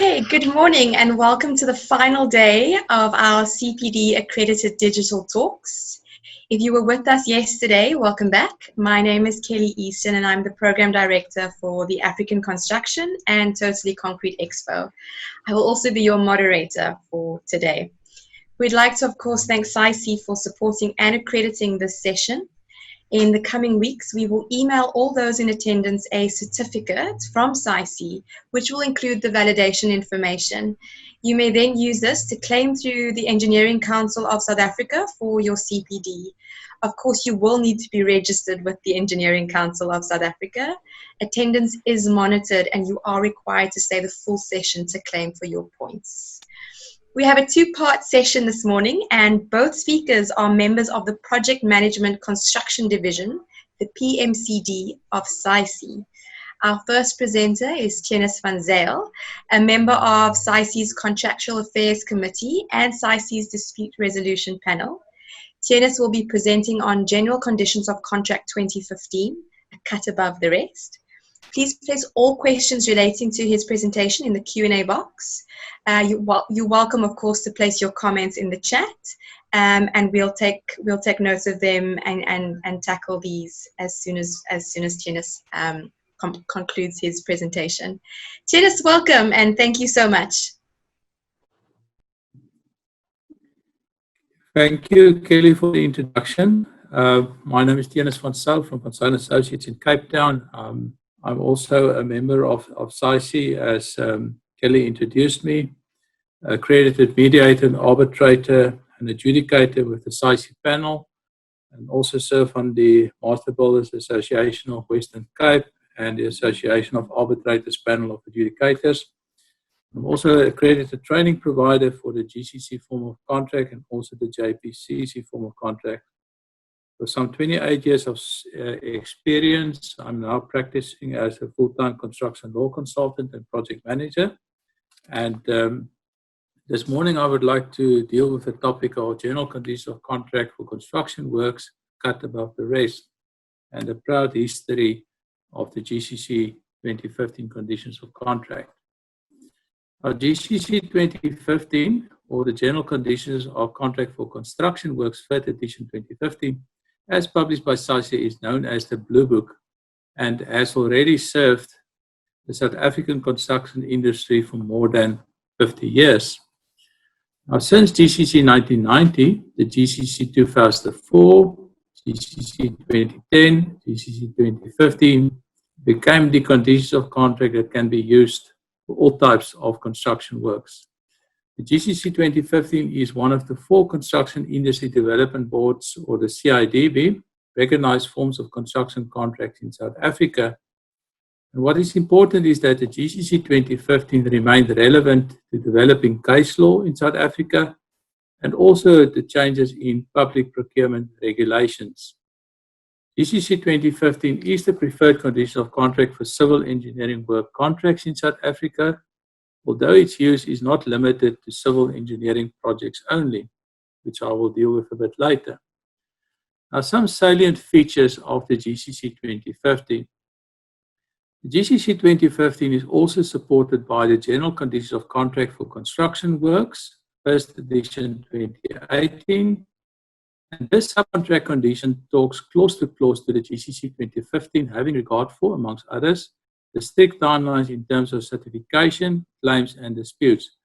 Okay, good morning and welcome to the final day of our CPD accredited digital talks. If you were with us yesterday, welcome back. My name is Kelly Easton and I'm the Program Director for the African Construction and Totally Concrete Expo. I will also be your moderator for today. We'd like to, of course, thank SAICE for supporting and accrediting this session. In the coming weeks, we will email all those in attendance a certificate from SAICE, which will include the validation information. You may then use this to claim through the Engineering Council of South Africa for your CPD. Of course, you will need to be registered with the Engineering Council of South Africa. Attendance is monitored and you are required to stay the full session to claim for your points. We have a two-part session this morning and both speakers are members of the Project Management Construction Division, the PMCD of SAICE. Our first presenter is Theunis van Zyl, a member of SAICE's Contractual Affairs Committee and SAICE's Dispute Resolution Panel. Theunis will be presenting on General Conditions of Contract 2015, a cut above the rest. Please place all questions relating to his presentation in the Q&A box. You're welcome, of course, to place your comments in the chat, and we'll take notes of them and tackle these as soon as Theunis concludes his presentation. Theunis, welcome, and thank you so much. Thank you, Kelly, for the introduction. My name is Theunis van Zyl from Van Zyl Associates in Cape Town. I'm also a member of SAICE, as Kelly introduced me, accredited mediator and arbitrator and adjudicator with the SAICE panel, and also serve on the Master Builders Association of Western Cape and the Association of Arbitrators Panel of Adjudicators. I'm also an accredited training provider for the GCC form of contract and also the JPCC form of contract. With some 28 years of experience, I'm now practicing as a full-time construction law consultant and project manager. And this morning I would like to deal with the topic of general conditions of contract for construction works cut above the rest and the proud history of the GCC 2015 conditions of contract. Our GCC 2015, or the General Conditions of Contract for Construction Works 5th edition 2015, as published by SAICE, is known as the Blue Book and has already served the South African construction industry for more than 50 years. Now, since GCC 1990, the GCC 2004, GCC 2010, GCC 2015 became the conditions of contract that can be used for all types of construction works. The GCC 2015 is one of the 4 construction industry development boards, or the CIDB, recognized forms of construction contracts in South Africa. And what is important is that the GCC 2015 remained relevant to developing case law in South Africa and also the changes in public procurement regulations. GCC 2015 is the preferred condition of contract for civil engineering work contracts in South Africa, although its use is not limited to civil engineering projects only, which I will deal with a bit later. Now, some salient features of the GCC 2015. The GCC 2015 is also supported by the General Conditions of Contract for Construction Works, 1st edition 2018. And this subcontract condition talks clause to clause to the GCC 2015, having regard for, amongst others, the strict timelines in terms of certification, claims, and disputes.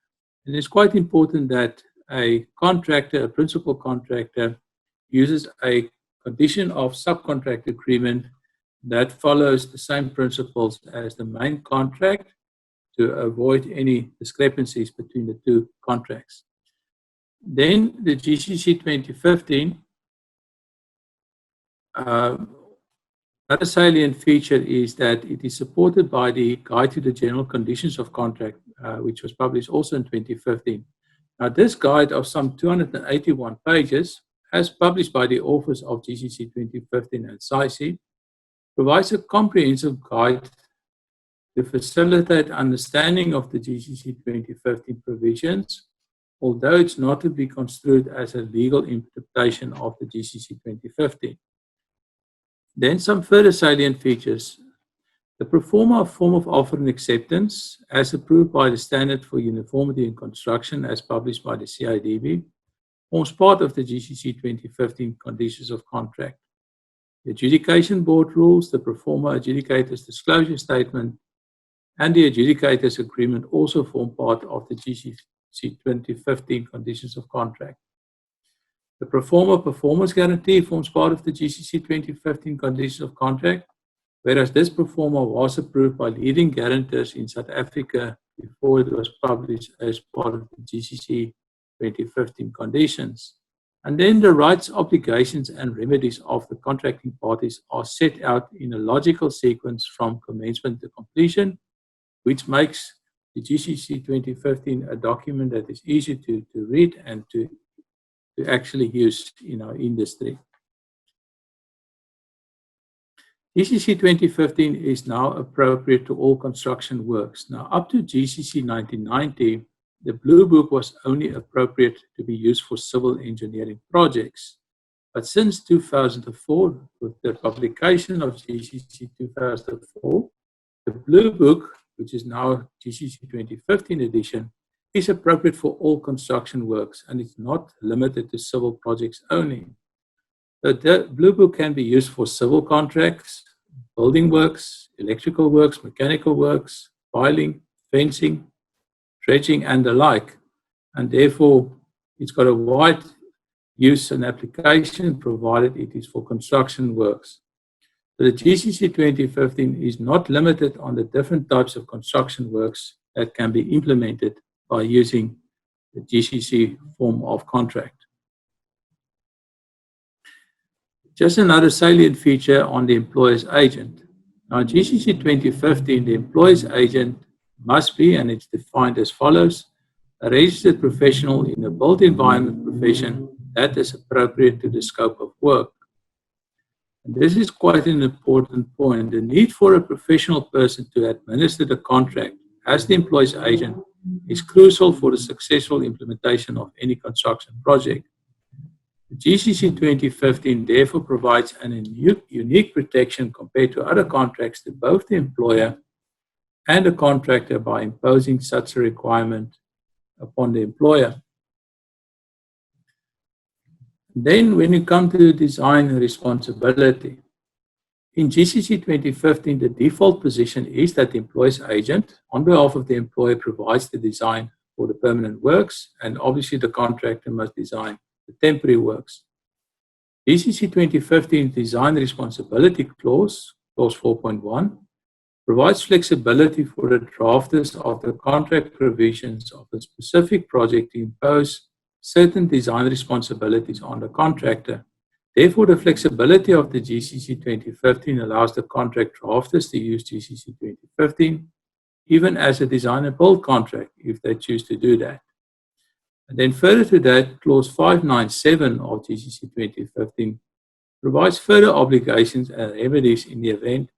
And it's quite important that a contractor, a principal contractor, uses a condition of subcontract agreement that follows the same principles as the main contract to avoid any discrepancies between the two contracts. Then the GCC 2015, another salient feature is that it is supported by the Guide to the General Conditions of Contract, which was published also in 2015. Now, this guide of some 281 pages, as published by the authors of GCC 2015 and SAICE, provides a comprehensive guide to facilitate understanding of the GCC 2015 provisions, although it's not to be construed as a legal interpretation of the GCC 2015. Then some further salient features. The pro forma form of offer and acceptance, as approved by the Standard for Uniformity in Construction as published by the CIDB, forms part of the GCC 2015 Conditions of Contract. The Adjudication Board rules, the pro forma adjudicator's disclosure statement, and the adjudicator's agreement also form part of the GCC 2015 Conditions of Contract. The pro forma performance guarantee forms part of the GCC 2015 Conditions of Contract, whereas this pro forma was approved by leading guarantors in South Africa before it was published as part of the GCC 2015 Conditions. And then the rights, obligations, and remedies of the contracting parties are set out in a logical sequence from commencement to completion, which makes the GCC 2015 a document that is easy to read and to actually use in our industry. GCC 2015 is now appropriate to all construction works. Now, up to GCC 1990, the Blue Book was only appropriate to be used for civil engineering projects. But since 2004, with the publication of GCC 2004, the Blue Book, which is now GCC 2015 edition, is appropriate for all construction works, and it's not limited to civil projects only. The Blue Book can be used for civil contracts, building works, electrical works, mechanical works, piling, fencing, dredging, and the like. And therefore, it's got a wide use and application provided it is for construction works. So the GCC 2015 is not limited on the different types of construction works that can be implemented by using the GCC form of contract. Just another salient feature on the employer's agent. Now, in GCC 2015, the employer's agent must be, and it's defined as follows, a registered professional in the built environment profession that is appropriate to the scope of work. And this is quite an important point. The need for a professional person to administer the contract as the employer's agent is crucial for the successful implementation of any construction project. The GCC 2015 therefore provides an unique protection compared to other contracts to both the employer and the contractor by imposing such a requirement upon the employer. Then when you come to design responsibility, in GCC 2015, the default position is that the employer's agent, on behalf of the employer, provides the design for the permanent works, and obviously the contractor must design the temporary works. GCC 2015 Design Responsibility Clause, Clause 4.1, provides flexibility for the drafters of the contract provisions of a specific project to impose certain design responsibilities on the contractor. Therefore, the flexibility of the GCC 2015 allows the contract drafters to use GCC 2015, even as a design and build contract, if they choose to do that. And then further to that, Clause 597 of GCC 2015 provides further obligations and remedies in the event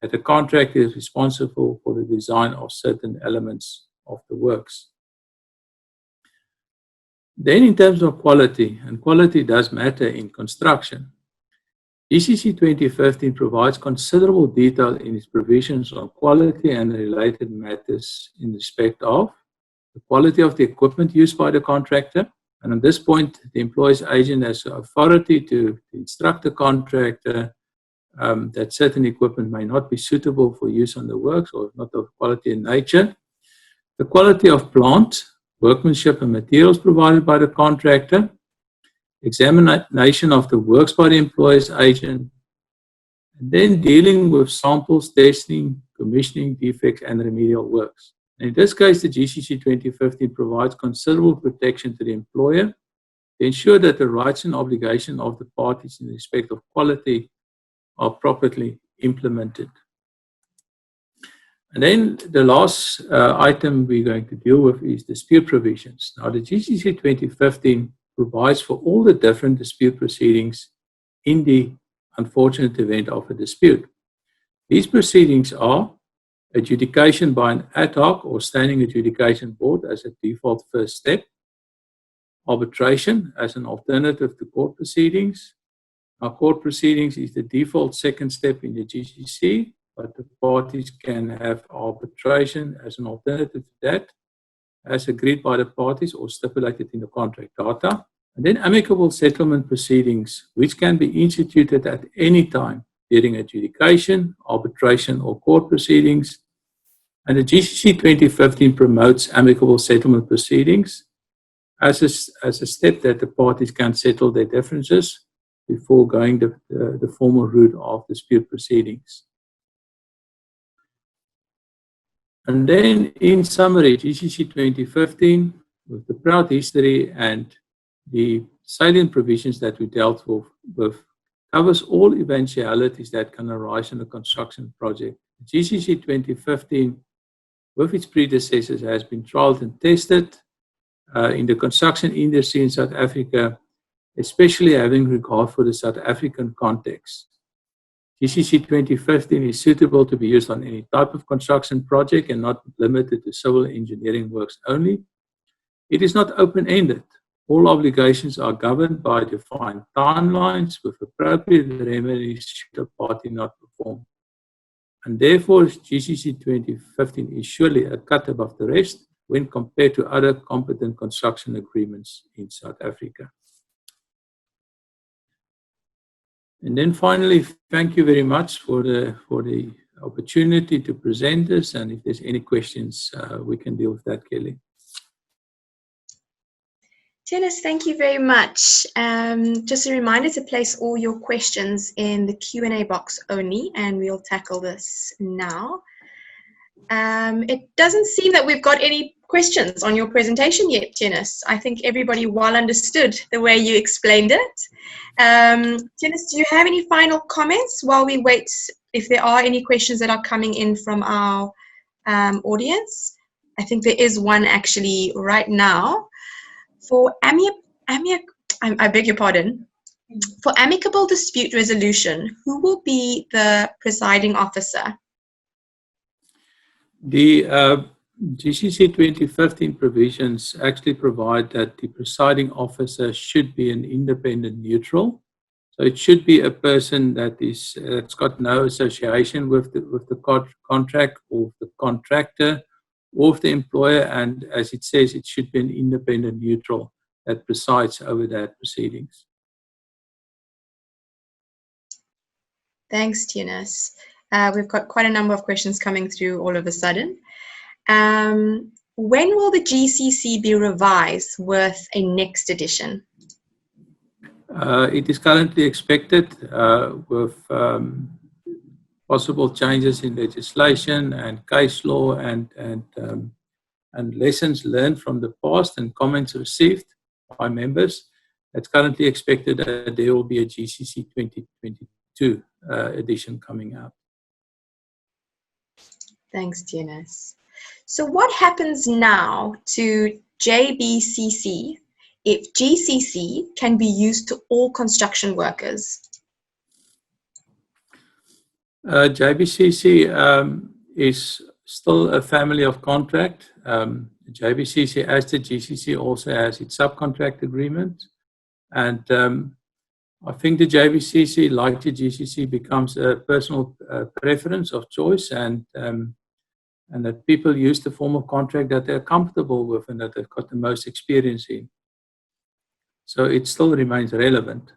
that the contractor is responsible for the design of certain elements of the works. Then in terms of quality, and quality does matter in construction, GCC 2015 provides considerable detail in its provisions on quality and related matters in respect of the quality of the equipment used by the contractor. And at this point, the employer's agent has authority to instruct the contractor that certain equipment may not be suitable for use on the works or not of quality in nature. The quality of plant, workmanship, and materials provided by the contractor. Examination of the works by the employer's agent. And then dealing with samples, testing, commissioning, defects, and remedial works. In this case, the GCC 2015 provides considerable protection to the employer to ensure that the rights and obligations of the parties in respect of quality are properly implemented. And then the last item we're going to deal with is dispute provisions. Now, the GCC 2015 provides for all the different dispute proceedings in the unfortunate event of a dispute. These proceedings are adjudication by an ad hoc or standing adjudication board as a default first step, arbitration as an alternative to court proceedings. Now, court proceedings is the default second step in the GCC, but the parties can have arbitration as an alternative to that, as agreed by the parties or stipulated in the contract data. And then amicable settlement proceedings, which can be instituted at any time during adjudication, arbitration, or court proceedings. And the GCC 2015 promotes amicable settlement proceedings as a step that the parties can settle their differences before going the formal route of dispute proceedings. And then, in summary, GCC 2015, with the proud history and the salient provisions that we dealt with, covers all eventualities that can arise in a construction project. GCC 2015, with its predecessors, has been trialed and tested in the construction industry in South Africa, especially having regard for the South African context. GCC 2015 is suitable to be used on any type of construction project and not limited to civil engineering works only. It is not open-ended. All obligations are governed by defined timelines with appropriate remedies should a party not perform. And therefore, GCC 2015 is surely a cut above the rest when compared to other competent construction agreements in South Africa. And then finally, thank you very much for the opportunity to present this. And if there's any questions, we can deal with that, Kelly. Theunis, thank you very much. Just a reminder to place all your questions in the Q&A box only, and we'll tackle this now. It doesn't seem that we've got any questions on your presentation yet, Theunis. I think everybody well understood the way you explained it. Theunis, do you have any final comments while we wait if there are any questions that are coming in from our audience? I think there is one actually right now. For I beg your pardon. For amicable dispute resolution, who will be the presiding officer? The GCC 2015 provisions actually provide that the presiding officer should be an independent neutral. So it should be a person that's got no association with the contract or the contractor or the employer, and as it says, it should be an independent neutral that presides over that proceedings. Thanks, Theunis. We've got quite a number of questions coming through all of a sudden. When will the GCC be revised with a next edition? It is currently expected with possible changes in legislation and case law and lessons learned from the past and comments received by members. It's currently expected that there will be a GCC 2022 edition coming out. Thanks, Theunis. So what happens now to JBCC if GCC can be used to all construction workers? JBCC is still a family of contract. JBCC, as the GCC, also has its subcontract agreement. And I think the JBCC, like the GCC, becomes a personal preference of choice, and that people use the form of contract that they're comfortable with and that they've got the most experience in. So it still remains relevant.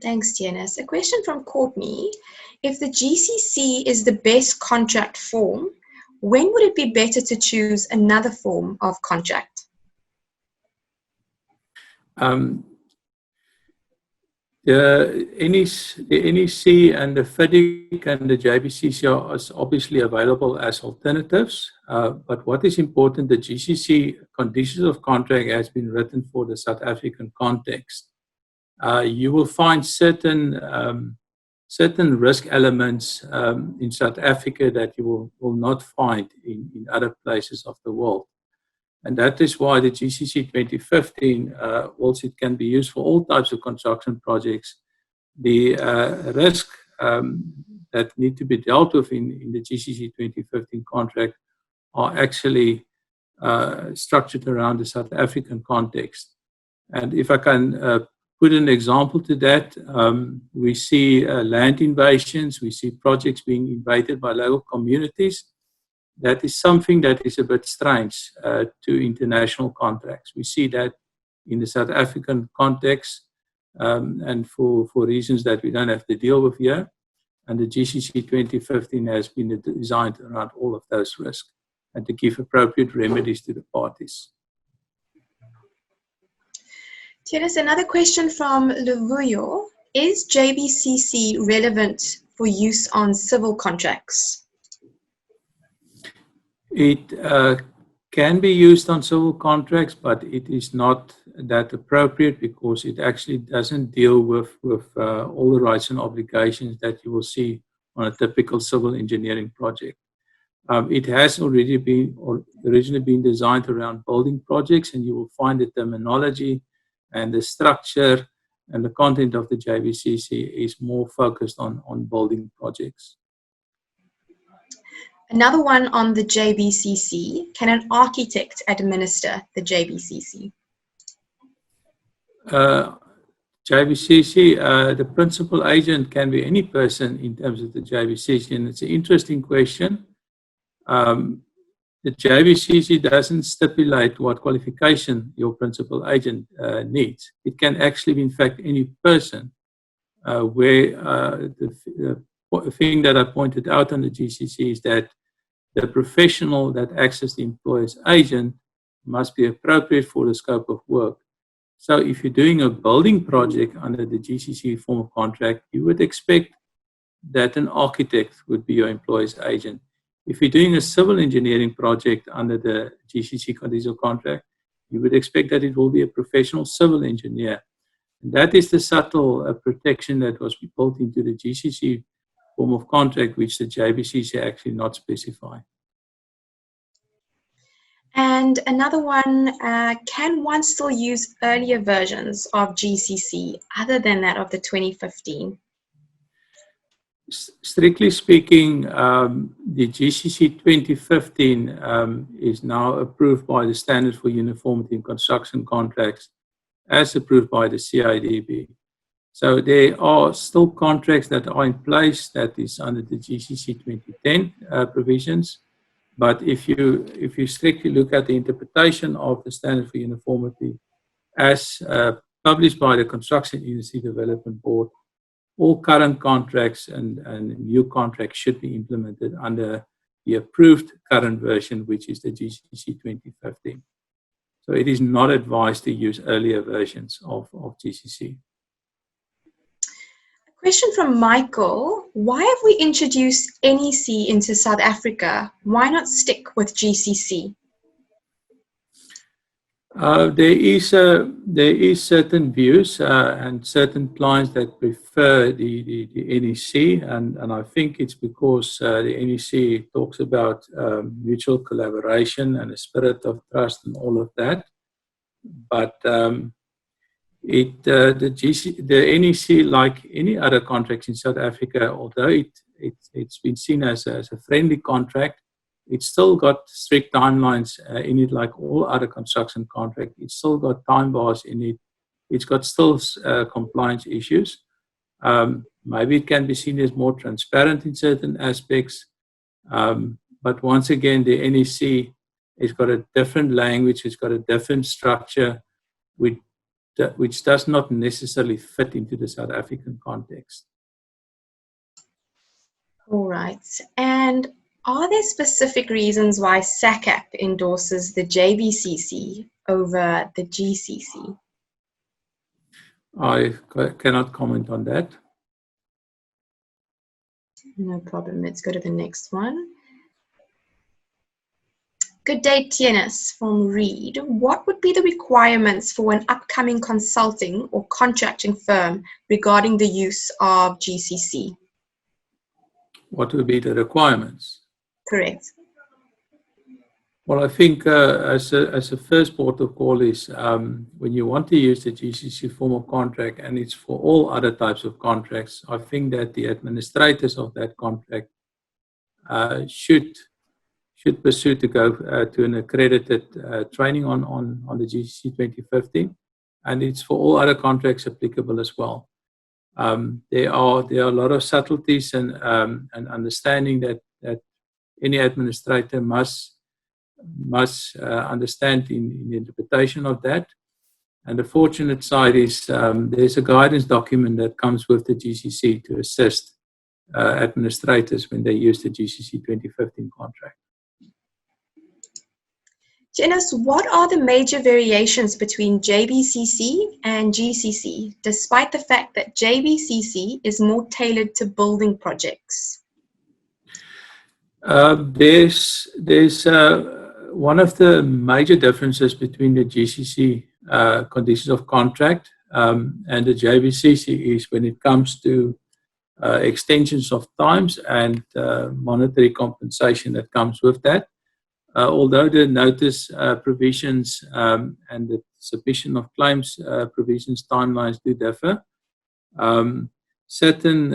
Thanks, Theunis. A question from Courtney. If the GCC is the best contract form, when would it be better to choose another form of contract? The NEC and the FIDIC and the JBCC are obviously available as alternatives, but what is important, the GCC conditions of contract has been written for the South African context. You will find certain risk elements in South Africa that you will not find in other places of the world. And that is why the GCC 2015, also it can be used for all types of construction projects. The risk that need to be dealt with in the GCC 2015 contract are actually structured around the South African context. And if I can put an example to that, we see land invasions, we see projects being invaded by local communities. That is something that is a bit strange to international contracts. We see that in the South African context, and for reasons that we don't have to deal with here. And the GCC 2015 has been designed around all of those risks and to give appropriate remedies to the parties. Theunis, another question from Levuyo. Is JBCC relevant for use on civil contracts? It can be used on civil contracts, but it is not that appropriate because it actually doesn't deal with all the rights and obligations that you will see on a typical civil engineering project. It has already been originally been designed around building projects, and you will find the terminology and the structure and the content of the JBCC is more focused on building projects. Another one on the JBCC. Can an architect administer the JBCC? JBCC, the principal agent can be any person in terms of the JBCC, and it's an interesting question. The JBCC doesn't stipulate what qualification your principal agent needs. It can actually be, in fact, any person where the thing that I pointed out on the GCC is that the professional that acts as the employer's agent must be appropriate for the scope of work. So if you're doing a building project under the GCC form of contract, you would expect that an architect would be your employer's agent. If you're doing a civil engineering project under the GCC conditional contract, you would expect that it will be a professional civil engineer. And that is the subtle protection that was built into the GCC form of contract, which the JBCC actually not specify. And another one, can one still use earlier versions of GCC other than that of the 2015? Strictly speaking, the GCC 2015 is now approved by the Standards for Uniformity in Construction Contracts as approved by the CIDB. So there are still contracts that are in place that is under the GCC 2010 provisions. But if you strictly look at the interpretation of the Standard for Uniformity as published by the Construction Industry Development Board, all current contracts and new contracts should be implemented under the approved current version, which is the GCC 2015. So it is not advised to use earlier versions of GCC. Question from Michael. Why have we introduced NEC into South Africa? Why not stick with GCC? There is certain views and certain clients that prefer the NEC, and I think it's because the NEC talks about mutual collaboration and a spirit of trust and all of that. But the NEC, like any other contracts in South Africa, although it's been seen as a friendly contract, it's still got strict timelines in it, like all other construction contracts. It's still got time bars in it. It's got still compliance issues. Maybe it can be seen as more transparent in certain aspects. But once again, the NEC has got a different language. It's got a different structure, which does not necessarily fit into the South African context. All right. And are there specific reasons why SACAP endorses the JBCC over the GCC? I cannot comment on that. No problem. Let's go to the next one. Good day, Theunis from Reed. What would be the requirements for an upcoming consulting or contracting firm regarding the use of GCC? What would be the requirements? Correct. Well, I think as a first port of call is when you want to use the GCC form of contract, and it's for all other types of contracts, I think that the administrators of that contract should pursue to go to an accredited training on the GCC 2015. and it's for all other contracts applicable as well. There are a lot of subtleties and understanding that any administrator must understand in the interpretation of that. And the fortunate side is there's a guidance document that comes with the GCC to assist administrators when they use the GCC 2015 contract. Theunis, what are the major variations between JBCC and GCC, despite the fact that JBCC is more tailored to building projects? There's one of the major differences between the GCC conditions of contract and the JBCC is when it comes to extensions of times and monetary compensation that comes with that. Although the notice provisions and the submission of claims provisions timelines do differ, certain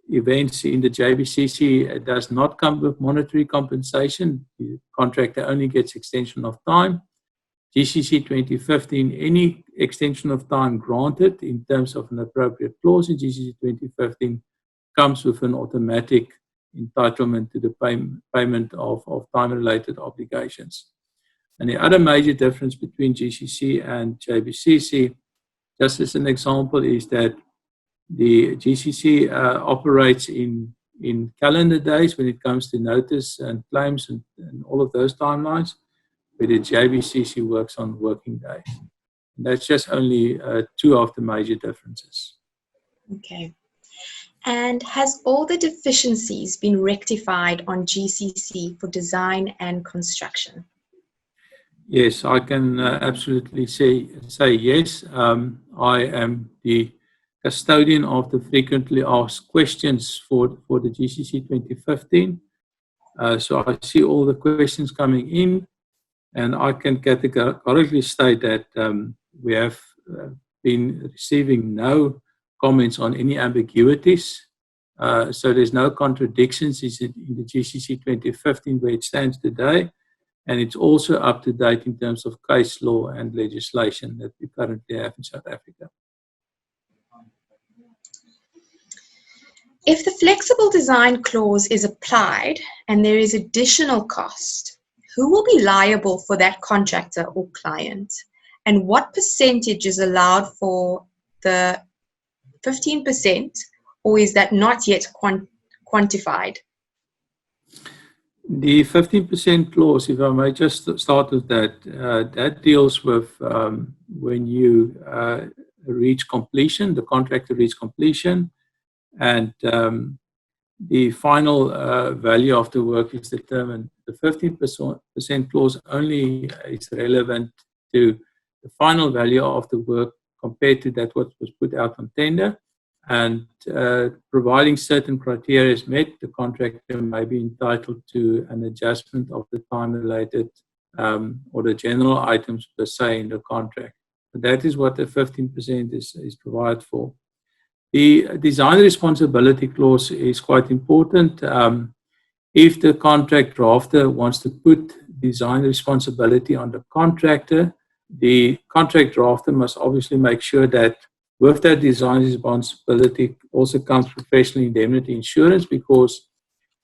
events in the JBCC does not come with monetary compensation. The contractor only gets extension of time. GCC 2015, any extension of time granted in terms of an appropriate clause in GCC 2015 comes with an automatic entitlement to the payment of time-related obligations. And the other major difference between GCC and JBCC, just as an example, is that the GCC operates in calendar days when it comes to notice and claims and all of those timelines, where the JBCC works on working days. And that's just only two of the major differences. Okay. And has all the deficiencies been rectified on GCC for design and construction? Yes, I can absolutely say yes. I am the custodian of the frequently asked questions for the GCC 2015. So I see all the questions coming in, and I can categorically state that we have been receiving no comments on any ambiguities. So there's no contradictions in the GCC 2015 where it stands today. And it's also up to date in terms of case law and legislation that we currently have in South Africa. If the flexible design clause is applied and there is additional cost, who will be liable for that contractor or client? And what percentage is allowed for the 15%, or is that not yet quantified? The 15% clause, if I may just start with that, that deals with when you reach completion, the contractor reach completion, and the final value of the work is determined. The 15% clause only is relevant to the final value of the work compared to that what was put out on tender. And providing certain criteria is met, the contractor may be entitled to an adjustment of the time-related or the general items per se in the contract. But that is what the 15% is provided for. The design responsibility clause is quite important. If the contract drafter wants to put design responsibility on the contractor, the contract drafter must obviously make sure that with that design responsibility also comes professional indemnity insurance, because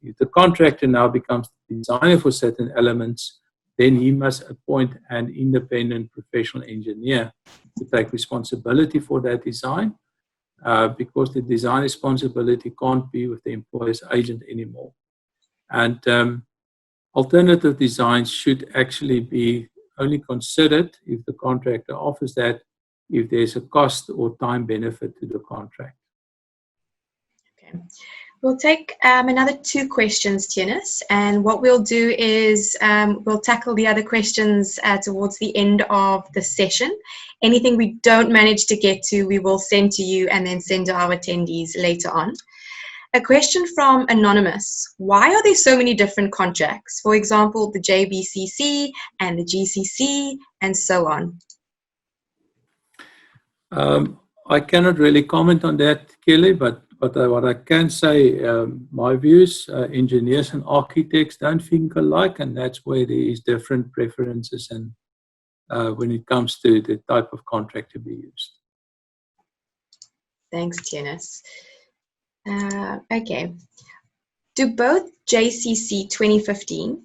if the contractor now becomes the designer for certain elements, then he must appoint an independent professional engineer to take responsibility for that design, because the design responsibility can't be with the employer's agent anymore. And alternative designs should actually be only considered if the contractor offers that, if there's a cost or time benefit to the contract. Okay. We'll take another two questions, Theunis, and what we'll do is we'll tackle the other questions towards the end of the session. Anything we don't manage to get to, we will send to you and then send to our attendees later on. A question from Anonymous. Why are there so many different contracts? For example, the JBCC and the GCC and so on. I cannot really comment on that, Kelly, but what I can say, my views, engineers and architects don't think alike, and that's where there is different preferences and when it comes to the type of contract to be used. Thanks, Theunis. Okay. Do both JCC 2015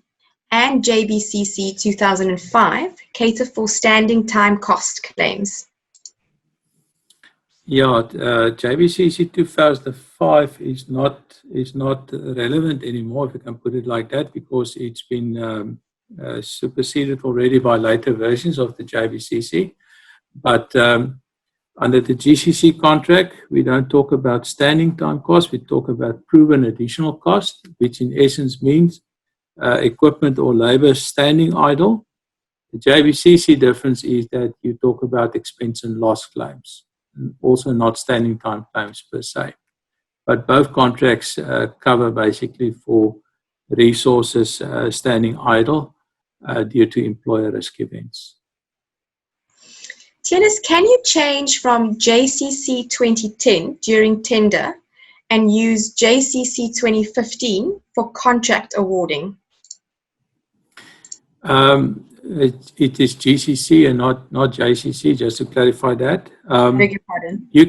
and JBCC 2005 cater for standing time cost claims? Yeah, JBCC 2005 is not relevant anymore, if you can put it like that, because it's been superseded already by later versions of the JBCC. But under the GCC contract, we don't talk about standing time cost, we talk about proven additional cost, which in essence means equipment or labor standing idle. The JBCC difference is that you talk about expense and loss claims, also not standing time claims per se. But both contracts cover basically for resources standing idle due to employer risk events. Theunis, can you change from JCC 2010 during tender and use JCC 2015 for contract awarding? It is GCC and not JCC, just to clarify that. I beg your pardon. You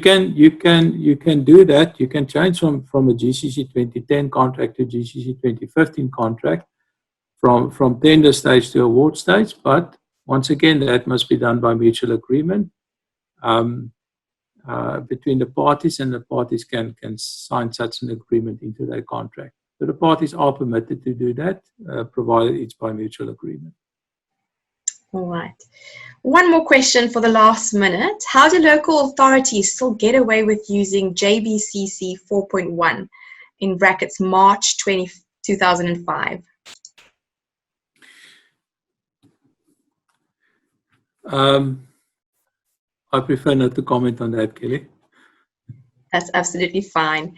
can do that. You can change from a GCC 2010 contract to GCC 2015 contract from tender stage to award stage, but once again, that must be done by mutual agreement between the parties, and the parties can sign such an agreement into their contract. So the parties are permitted to do that, provided it's by mutual agreement. All right. One more question for the last minute. How do local authorities still get away with using JBCC 4.1 in brackets March 2005? I prefer not to comment on that, Kelly. That's absolutely fine.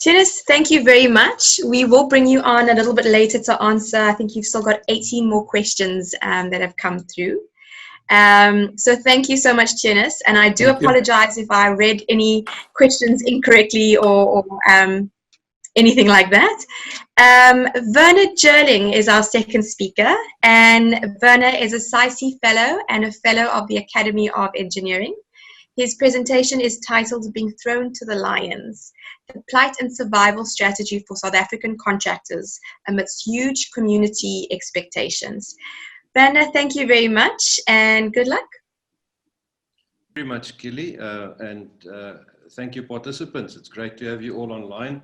Theunis, thank you very much. We will bring you on a little bit later to answer. I think you've still got 18 more questions that have come through. So thank you so much, Theunis. And I do apologize if I read any questions incorrectly or anything like that. Werner Jerling is our second speaker. And Werner is a SAICE fellow and a fellow of the Academy of Engineering. His presentation is titled Being Thrown to the Lions, the Plight and Survival Strategy for South African Contractors Amidst Huge Community Expectations. Werner, thank you very much and good luck. Very much, Kelly, and thank you, participants. It's great to have you all online.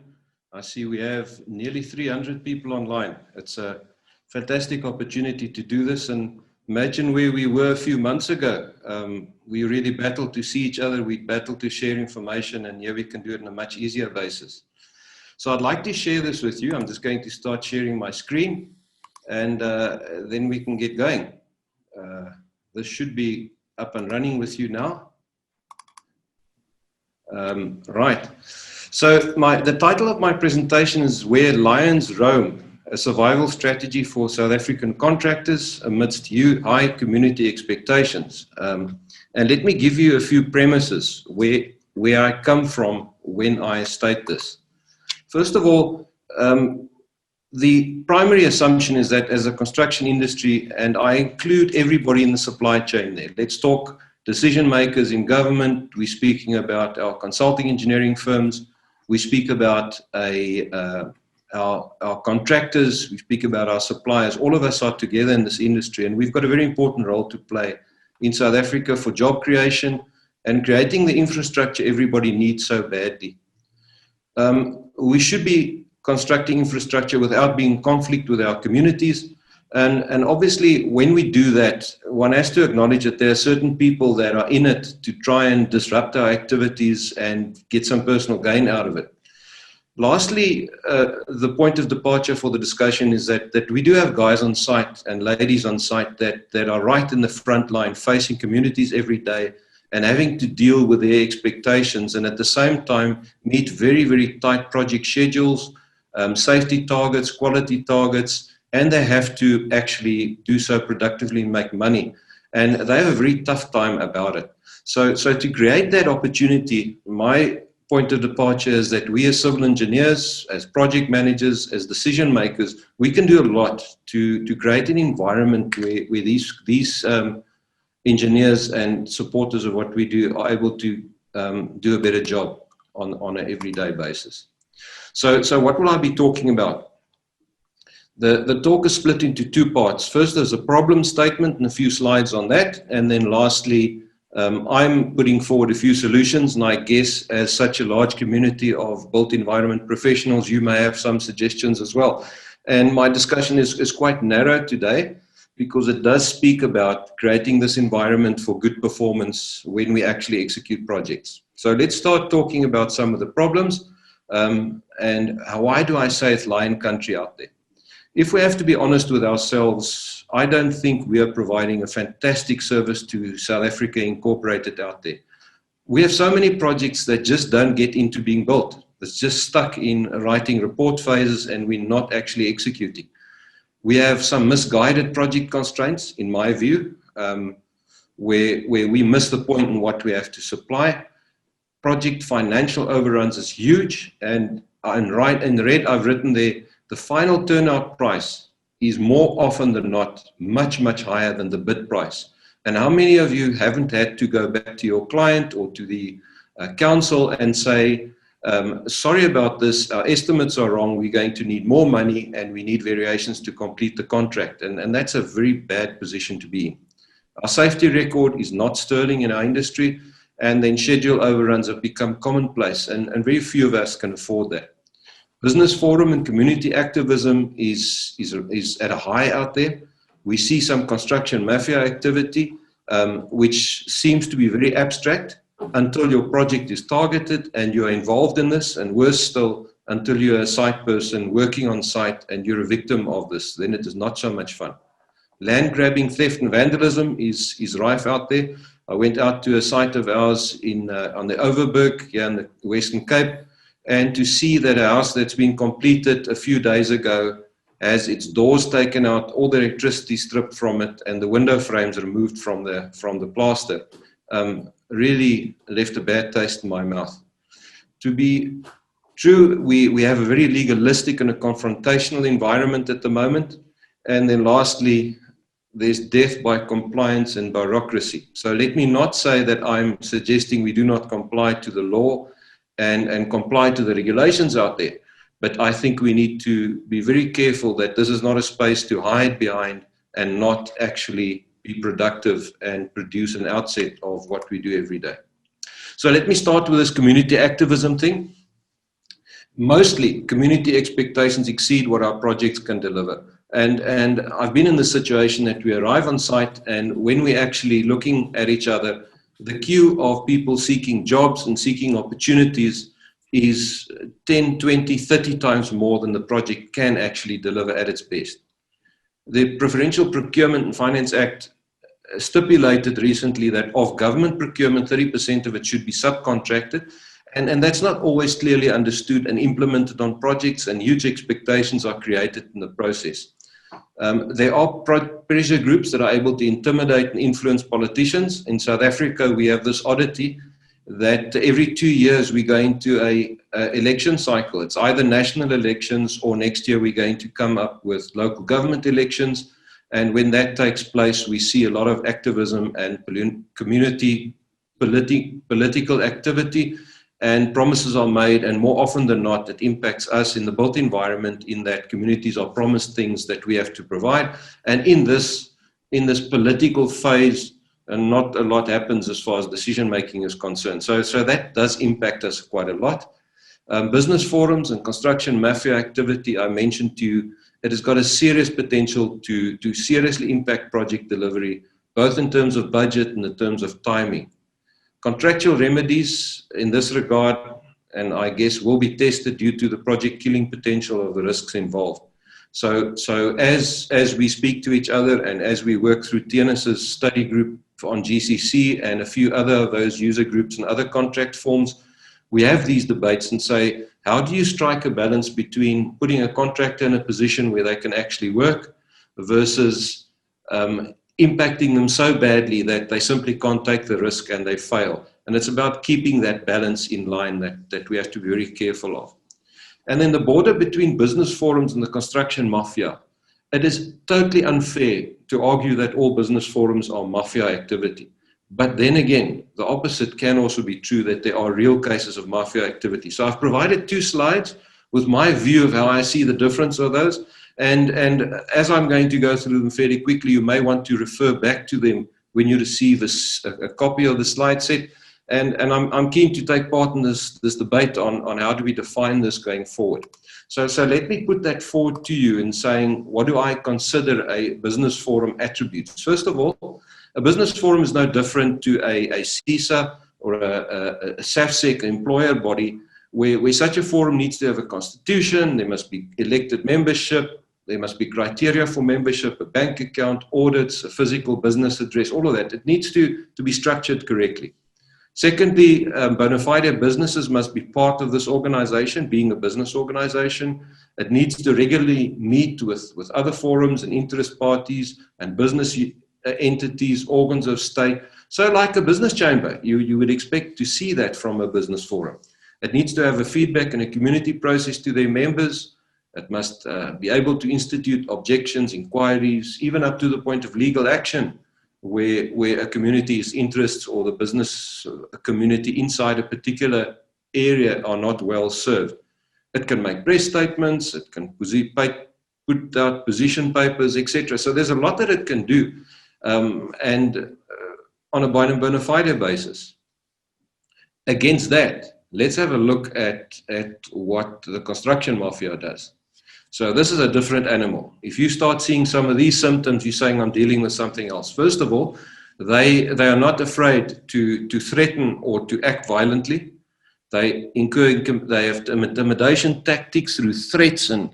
I see we have nearly 300 people online. It's a fantastic opportunity to do this, and imagine where we were a few months ago. We really battled to see each other, we battled to share information, and here we can do it on a much easier basis. So I'd like to share this with you. I'm just going to start sharing my screen, and then we can get going. This should be up and running with you now. Right. So the title of my presentation is Where Lions Roam, a survival strategy for South African contractors amidst high community expectations. And let me give you a few premises where I come from when I state this. First of all, the primary assumption is that as a construction industry, and I include everybody in the supply chain there, let's talk decision makers in government, we're speaking about our consulting engineering firms, we speak about our contractors, we speak about our suppliers. All of us are together in this industry, and we've got a very important role to play in South Africa for job creation and creating the infrastructure everybody needs so badly. We should be constructing infrastructure without being in conflict with our communities. And obviously, when we do that, one has to acknowledge that there are certain people that are in it to try and disrupt our activities and get some personal gain out of it. Lastly, the point of departure for the discussion is that we do have guys on site and ladies on site that are right in the front line, facing communities every day and having to deal with their expectations, and at the same time meet very, very tight project schedules, safety targets, quality targets, and they have to actually do so productively and make money. And they have a very tough time about it. So to create that opportunity, my point of departure is that we as civil engineers, as project managers, as decision makers, we can do a lot to create an environment where these engineers and supporters of what we do are able to do a better job on an everyday basis. So what will I be talking about? The talk is split into two parts. First, there's a problem statement and a few slides on that. And then lastly, I'm putting forward a few solutions. And I guess as such a large community of built environment professionals, you may have some suggestions as well. And my discussion is quite narrow today because it does speak about creating this environment for good performance when we actually execute projects. So let's start talking about some of the problems and why do I say it's lion country out there? If we have to be honest with ourselves, I don't think we are providing a fantastic service to South Africa Incorporated out there. We have so many projects that just don't get into being built. It's just stuck in writing report phases and we're not actually executing. We have some misguided project constraints, in my view, where we miss the point in what we have to supply. Project financial overruns is huge, and in red I've written there, the final turnout price is more often than not much, much higher than the bid price. And how many of you haven't had to go back to your client or to the council and say, sorry about this, our estimates are wrong, we're going to need more money and we need variations to complete the contract. And that's a very bad position to be in. Our safety record is not sterling in our industry, and then schedule overruns have become commonplace, and very few of us can afford that. Business forum and community activism is at a high out there. We see some construction mafia activity, which seems to be very abstract until your project is targeted and you're involved in this, and worse still, until you're a site person working on site and you're a victim of this, then it is not so much fun. Land grabbing, theft and vandalism is rife out there. I went out to a site of ours on the Overberg here in the Western Cape, and to see that a house that's been completed a few days ago has its doors taken out, all the electricity stripped from it, and the window frames removed from the plaster, really left a bad taste in my mouth. To be true, we have a very legalistic and a confrontational environment at the moment. And then lastly, there's death by compliance and bureaucracy. So let me not say that I'm suggesting we do not comply to the law and comply to the regulations out there. But I think we need to be very careful that this is not a space to hide behind and not actually be productive and produce an outset of what we do every day. So let me start with this community activism thing. Mostly, community expectations exceed what our projects can deliver. And I've been in the situation that we arrive on site, and when we're actually looking at each other, the queue of people seeking jobs and seeking opportunities is 10, 20, 30 times more than the project can actually deliver at its best. The Preferential Procurement and Finance Act stipulated recently that of government procurement, 30% of it should be subcontracted. And that's not always clearly understood and implemented on projects, and huge expectations are created in the process. There are pressure groups that are able to intimidate and influence politicians. In South Africa, we have this oddity that every 2 years we go into a election cycle. It's either national elections or next year we're going to come up with local government elections. And when that takes place, we see a lot of activism and community political activity, and promises are made, and more often than not, it impacts us in the built environment, in that communities are promised things that we have to provide. And in this political phase, and not a lot happens as far as decision making is concerned. So that does impact us quite a lot. Business forums and construction mafia activity, I mentioned to you, it has got a serious potential to seriously impact project delivery, both in terms of budget and in terms of timing. Contractual remedies in this regard, and I guess will be tested due to the project killing potential of the risks involved. So as we speak to each other and as we work through Theunis's study group on GCC and a few other of those user groups and other contract forms, we have these debates and say, how do you strike a balance between putting a contractor in a position where they can actually work versus impacting them so badly that they simply can't take the risk and they fail. And it's about keeping that balance in line that we have to be very careful of. And then the border between business forums and the construction mafia. It is totally unfair to argue that all business forums are mafia activity. But then again, the opposite can also be true, that there are real cases of mafia activity. So I've provided 2 slides with my view of how I see the difference of those. And as I'm going to go through them fairly quickly, you may want to refer back to them when you receive a copy of the slide set. And I'm keen to take part in this debate on how do we define this going forward. So let me put that forward to you in saying, what do I consider a business forum attributes? First of all, a business forum is no different to a SAICE or a SAFSEC employer body, where such a forum needs to have a constitution, there must be elected membership, there must be criteria for membership, a bank account, audits, a physical business address, all of that. It needs to be structured correctly. Secondly, bona fide businesses must be part of this organization, being a business organization. It needs to regularly meet with other forums and interest parties and business entities, organs of state. So like a business chamber, you would expect to see that from a business forum. It needs to have a feedback and a community process to their members. It must be able to institute objections, inquiries, even up to the point of legal action, where a community's interests or the business community inside a particular area are not well served. It can make press statements, it can put out position papers, etc. So there's a lot that it can do, and on a bona fide basis. Against that, let's have a look at what the construction mafia does. So this is a different animal. If you start seeing some of these symptoms, you're saying I'm dealing with something else. First of all, they are not afraid to threaten or to act violently. They have intimidation tactics through threats and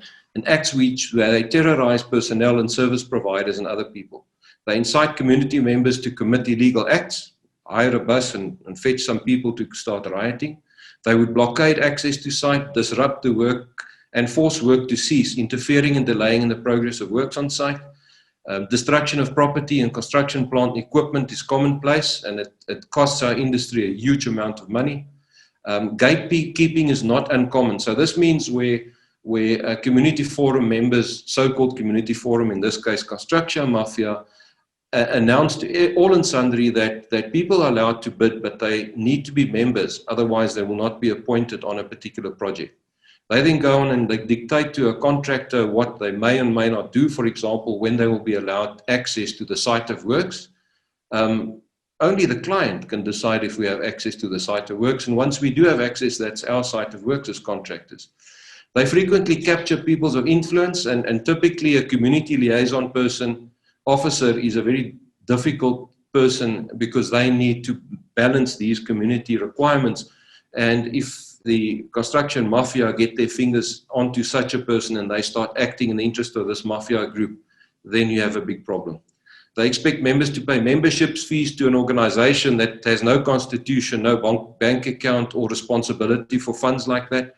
acts where they terrorize personnel and service providers and other people. They incite community members to commit illegal acts, hire a bus and fetch some people to start rioting. They would blockade access to site, disrupt the work, and force work to cease, interfering and delaying in the progress of works on site. Destruction of property and construction plant equipment is commonplace, and it costs our industry a huge amount of money. Gatekeeping is not uncommon. So this means where community forum members, so-called community forum, in this case construction mafia, announced to all and sundry that people are allowed to bid, but they need to be members, otherwise they will not be appointed on a particular project. They then go on and they dictate to a contractor what they may and may not do, for example, when they will be allowed access to the site of works. Only the client can decide if we have access to the site of works, and once we do have access, that's our site of works as contractors. They frequently capture peoples of influence, and typically a community liaison officer is a very difficult person because they need to balance these community requirements. And if the construction mafia get their fingers onto such a person and they start acting in the interest of this mafia group, then you have a big problem. They expect members to pay memberships fees to an organization that has no constitution, no bank account or responsibility for funds like that.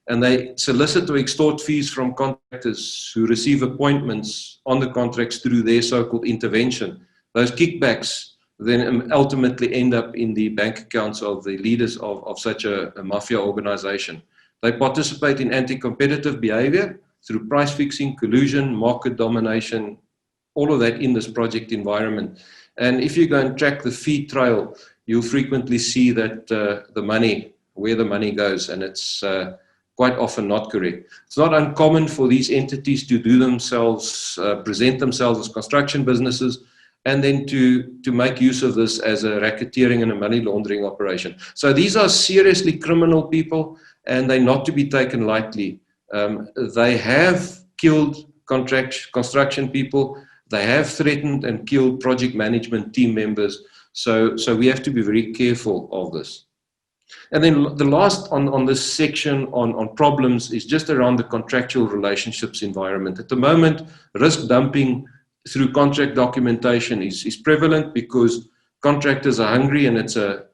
And they solicit or extort fees from contractors who receive appointments on the contracts through their so-called intervention. Those kickbacks then ultimately end up in the bank accounts of the leaders of such a mafia organization. They participate in anti-competitive behavior through price fixing, collusion, market domination, all of that in this project environment. And if you go and track the fee trail, you'll frequently see that where the money goes, and it's quite often not correct. It's not uncommon for these entities to present themselves as construction businesses, and then to make use of this as a racketeering and a money laundering operation. So these are seriously criminal people, and they're not to be taken lightly. They have killed construction people. They have threatened and killed project management team members. So we have to be very careful of this. And then the last on this section on problems is just around the contractual relationships environment. At the moment, risk dumping through contract documentation is prevalent because contractors are hungry, and it's a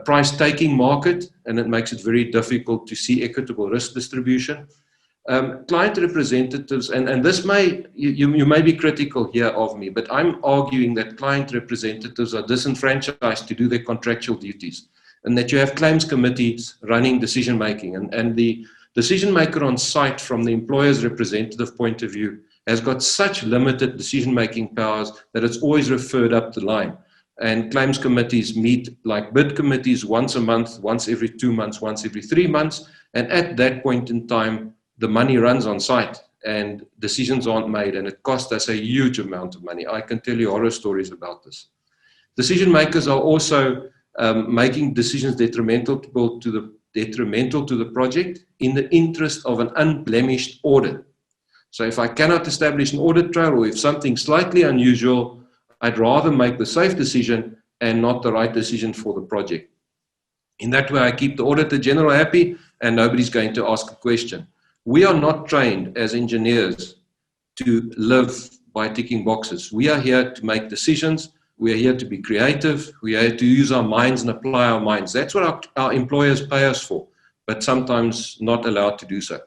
price-taking market, and it makes it very difficult to see equitable risk distribution. Client representatives, and this you may be critical here of me, but I'm arguing that client representatives are disenfranchised to do their contractual duties, and that you have claims committees running decision making, and the decision maker on site from the employer's representative point of view has got such limited decision-making powers that it's always referred up the line. And claims committees meet like bid committees once a month, once every 2 months, once every 3 months. And at that point in time, the money runs on site and decisions aren't made, and it costs us a huge amount of money. I can tell you horror stories about this. Decision makers are also making decisions detrimental to the project in the interest of an unblemished audit. So if I cannot establish an audit trail, or if something's slightly unusual, I'd rather make the safe decision and not the right decision for the project. In that way, I keep the Auditor General happy and nobody's going to ask a question. We are not trained as engineers to live by ticking boxes. We are here to make decisions. We are here to be creative. We are here to use our minds and apply our minds. That's what our employers pay us for, but sometimes not allowed to do so.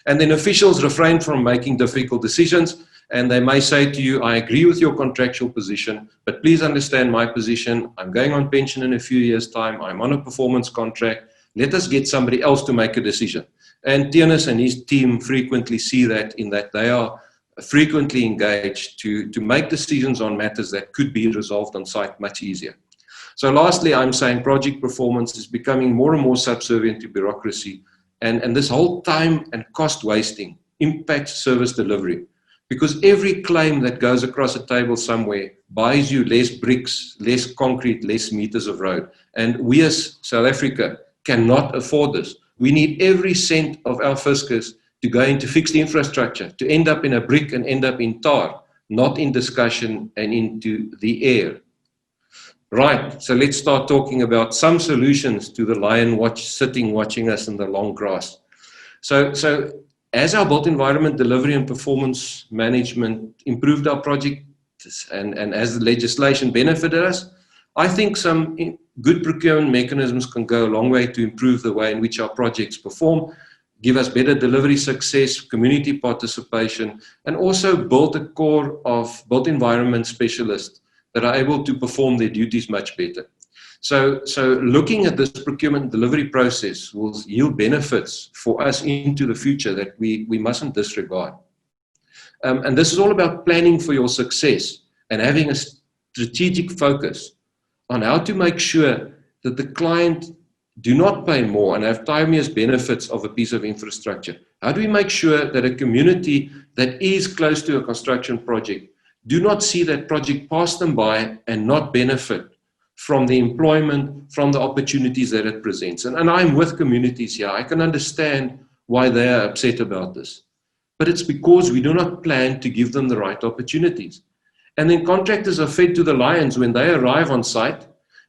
And then officials refrain from making difficult decisions, and they may say to you, I agree with your contractual position, but please understand my position. I'm going on pension in a few years' time. I'm on a performance contract. Let us get somebody else to make a decision. And Theunis and his team frequently see that, in that they are frequently engaged to make decisions on matters that could be resolved on site much easier. So lastly, I'm saying project performance is becoming more and more subservient to bureaucracy, and this whole time and cost wasting impacts service delivery. Because every claim that goes across a table somewhere buys you less bricks, less concrete, less meters of road. And we as South Africa cannot afford this. We need every cent of our fiscus to go into fixed infrastructure, to end up in a brick and end up in tar, not in discussion and into the air. Right, so let's start talking about some solutions to the lion sitting watching us in the long grass. So as our built environment delivery and performance management improved our project, and as the legislation benefited us, I think some good procurement mechanisms can go a long way to improve the way in which our projects perform, give us better delivery success, community participation, and also build a core of built environment specialists that are able to perform their duties much better. So looking at this procurement delivery process will yield benefits for us into the future that we mustn't disregard. And this is all about planning for your success and having a strategic focus on how to make sure that the client do not pay more and have timeous benefits of a piece of infrastructure. How do we make sure that a community that is close to a construction project do not see that project pass them by and not benefit from the employment, from the opportunities that it presents? And I'm with communities here. I can understand why they are upset about this. But it's because we do not plan to give them the right opportunities. And then contractors are fed to the lions when they arrive on site.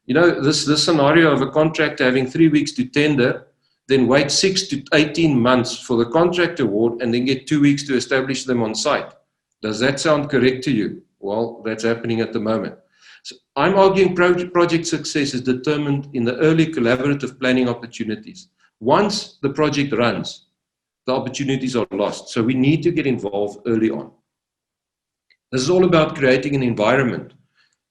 You know, this scenario of a contractor having 3 weeks to tender, then wait 6 to 18 months for the contract award, and then get 2 weeks to establish them on site. Does that sound correct to you? Well, that's happening at the moment. So I'm arguing project success is determined in the early collaborative planning opportunities. Once the project runs, the opportunities are lost. So we need to get involved early on. This is all about creating an environment.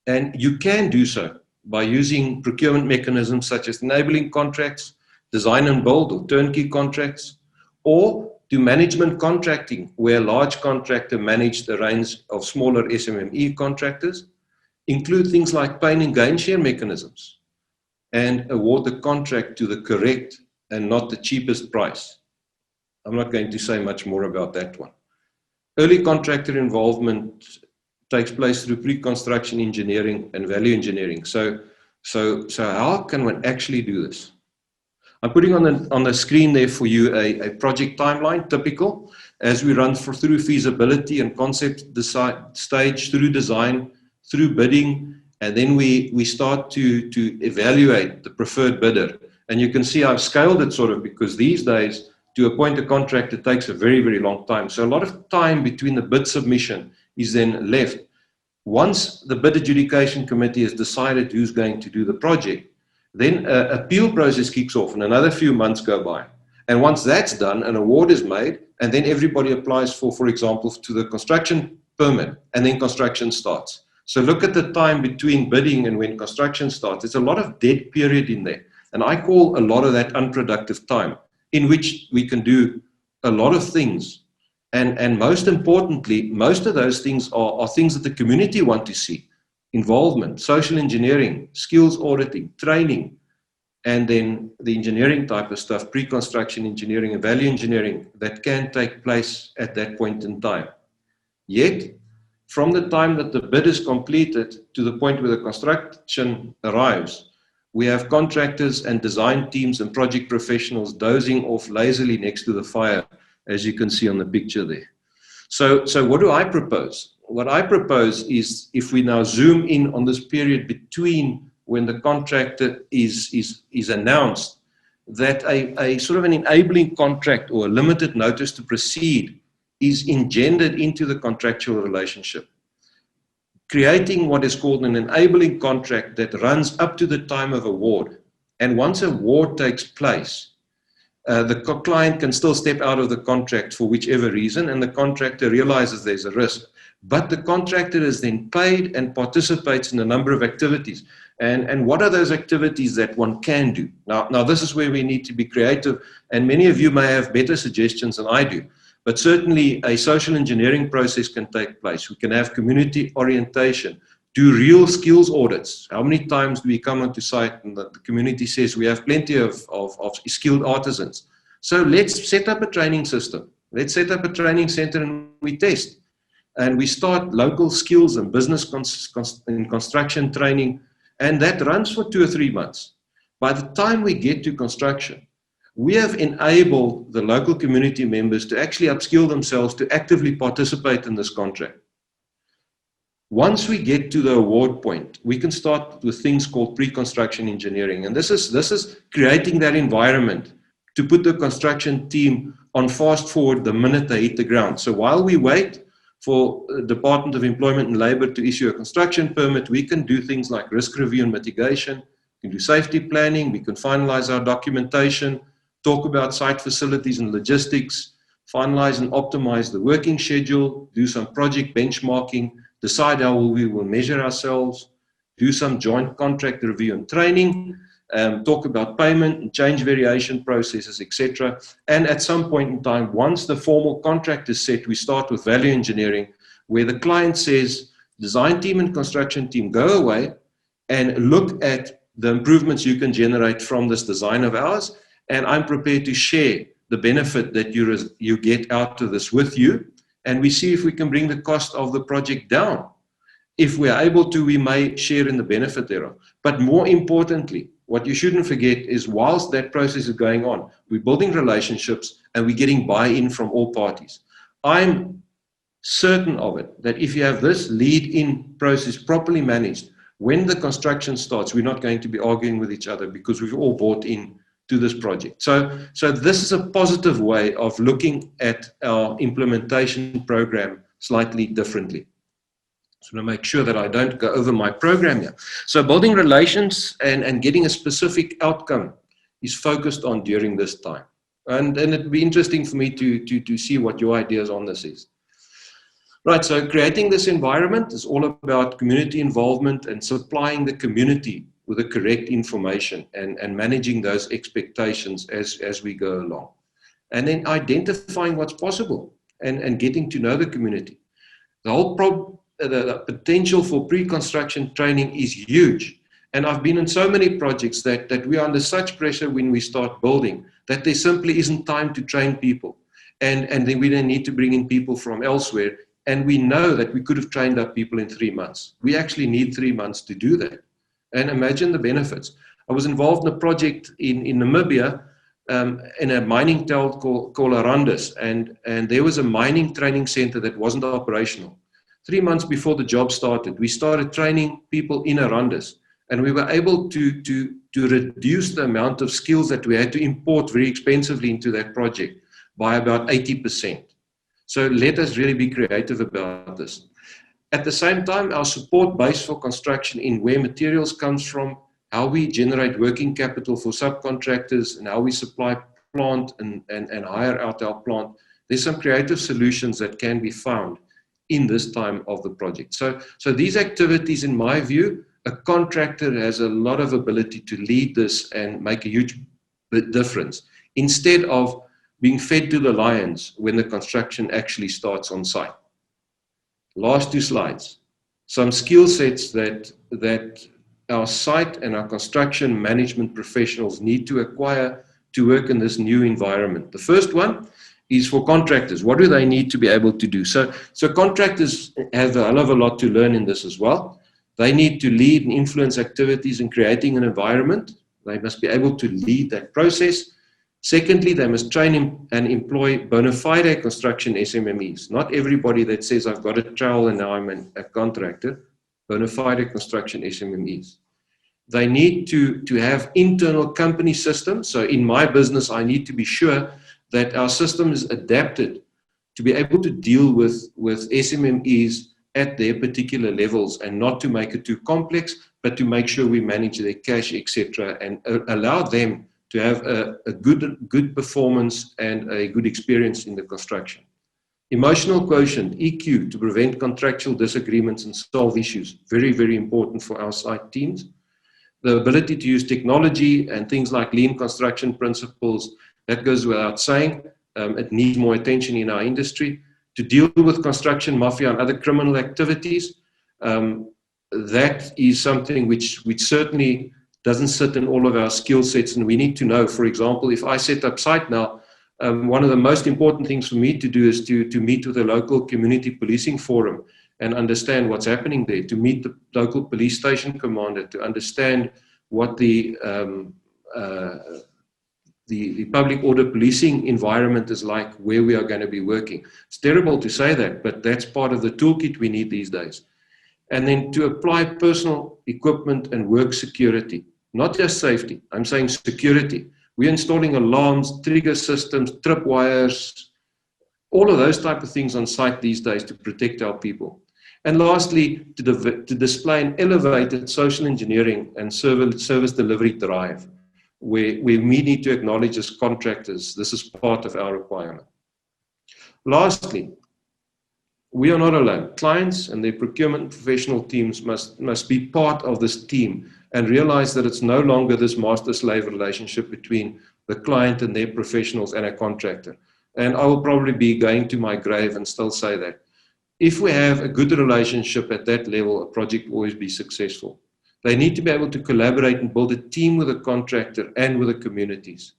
And you can do so by using procurement mechanisms such as enabling contracts, design and build or turnkey contracts, or do management contracting, where a large contractor managed the range of smaller SMME contractors, include things like pain and gain share mechanisms, and award the contract to the correct and not the cheapest price. I'm not going to say much more about that one. Early contractor involvement takes place through pre-construction engineering and value engineering. So how can one actually do this? I'm putting on the screen there for you a project timeline, typical, as we run through feasibility and concept stage, through design, through bidding, and then we start to evaluate the preferred bidder. And you can see I've scaled it sort of because these days, to appoint a contractor takes a very, very long time. So a lot of time between the bid submission is then left. Once the bid adjudication committee has decided who's going to do the project, then an appeal process kicks off and another few months go by. And once that's done, an award is made, and then everybody applies for example, to the construction permit, and then construction starts. So look at the time between bidding and when construction starts. There's a lot of dead period in there. And I call a lot of that unproductive time, in which we can do a lot of things And most importantly, most of those things are things that the community want to see. Involvement, social engineering, skills auditing, training, and then the engineering type of stuff, pre-construction engineering and value engineering that can take place at that point in time. Yet, from the time that the bid is completed to the point where the construction arrives, we have contractors and design teams and project professionals dozing off lazily next to the fire, as you can see on the picture there. So what do I propose? What I propose is, if we now zoom in on this period between when the contractor is announced, that a sort of an enabling contract or a limited notice to proceed is engendered into the contractual relationship, creating what is called an enabling contract that runs up to the time of award. And once award takes place, the client can still step out of the contract for whichever reason, and the contractor realizes there's a risk. But the contractor is then paid and participates in a number of activities. And what are those activities that one can do? Now, this is where we need to be creative, and many of you may have better suggestions than I do. But certainly a social engineering process can take place. We can have community orientation, do real skills audits. How many times do we come onto site and the community says we have plenty of skilled artisans? So let's set up a training system. Let's set up a training center and we test. And we start local skills and business and construction training. And that runs for 2 or 3 months. By the time we get to construction, we have enabled the local community members to actually upskill themselves to actively participate in this contract. Once we get to the award point, we can start with things called pre-construction engineering. And this is creating that environment to put the construction team on fast forward the minute they hit the ground. So while we wait for the Department of Employment and Labor to issue a construction permit, we can do things like risk review and mitigation, we can do safety planning, we can finalize our documentation, talk about site facilities and logistics, finalize and optimize the working schedule, do some project benchmarking, decide how we will measure ourselves, do some joint contract review and training, talk about payment and change variation processes, etc. And at some point in time, once the formal contract is set, we start with value engineering, where the client says, design team and construction team, go away and look at the improvements you can generate from this design of ours, and I'm prepared to share the benefit that you get out of this with you, and we see if we can bring the cost of the project down. If we are able to, we may share in the benefit thereof. But more importantly, what you shouldn't forget is, whilst that process is going on, we're building relationships and we're getting buy-in from all parties. I'm certain of it, that if you have this lead-in process properly managed, when the construction starts, we're not going to be arguing with each other because we've all bought in to this project. So this is a positive way of looking at our implementation program slightly differently. So to make sure that I don't go over my program here. So building relations and getting a specific outcome is focused on during this time. And it'd be interesting for me to see what your ideas on this is. Right, so creating this environment is all about community involvement and supplying the community with the correct information and managing those expectations as we go along. And then identifying what's possible and getting to know the community. The whole the potential for pre-construction training is huge. And I've been in so many projects that we are under such pressure when we start building that there simply isn't time to train people. And then we then need to bring in people from elsewhere. And we know that we could have trained up people in 3 months. We actually need 3 months to do that. And imagine the benefits. I was involved in a project in Namibia in a mining town called Arandis. And there was a mining training center that wasn't operational. 3 months before the job started, we started training people in Arandis. And we were able to reduce the amount of skills that we had to import very expensively into that project by about 80%. So let us really be creative about this. At the same time, our support base for construction in where materials comes from, how we generate working capital for subcontractors, and how we supply plant and hire out our plant. There's some creative solutions that can be found in this time of the project. So these activities, in my view, a contractor has a lot of ability to lead this and make a huge difference, instead of being fed to the lions when the construction actually starts on site. Last 2 slides. Some skill sets that our site and our construction management professionals need to acquire to work in this new environment. The first one is for contractors. What do they need to be able to do? So contractors have a hell of a lot to learn in this as well. They need to lead and influence activities in creating an environment. They must be able to lead that process. Secondly, they must train and employ bona fide construction SMMEs. Not everybody that says, I've got a trowel and now I'm a contractor. Bona fide construction SMMEs. They need to have internal company systems. So in my business, I need to be sure that our system is adapted to be able to deal with SMMEs at their particular levels, and not to make it too complex, but to make sure we manage their cash, etc., and allow them to have a good performance and a good experience in the construction. Emotional quotient, EQ, to prevent contractual disagreements and solve issues. Very, very important for our site teams. The ability to use technology and things like lean construction principles, that goes without saying. It needs more attention in our industry. To deal with construction mafia and other criminal activities, that is something which certainly doesn't sit in all of our skill sets, and we need to know. For example, if I set up site now, one of the most important things for me to do is to meet with the local community policing forum and understand what's happening there, to meet the local police station commander, to understand what the public order policing environment is like, where we are going to be working. It's terrible to say that, but that's part of the toolkit we need these days. And then to apply personal equipment and work security, not just safety, I'm saying security. We're installing alarms, trigger systems, tripwires, all of those type of things on site these days to protect our people. And lastly, to display an elevated social engineering and service delivery drive, where we need to acknowledge as contractors, this is part of our requirement. Lastly, we are not alone. Clients and their procurement professional teams must be part of this team and realize that it's no longer this master-slave relationship between the client and their professionals and a contractor. And I will probably be going to my grave and still say that. If we have a good relationship at that level, a project will always be successful. They need to be able to collaborate and build a team with a contractor and with the communities.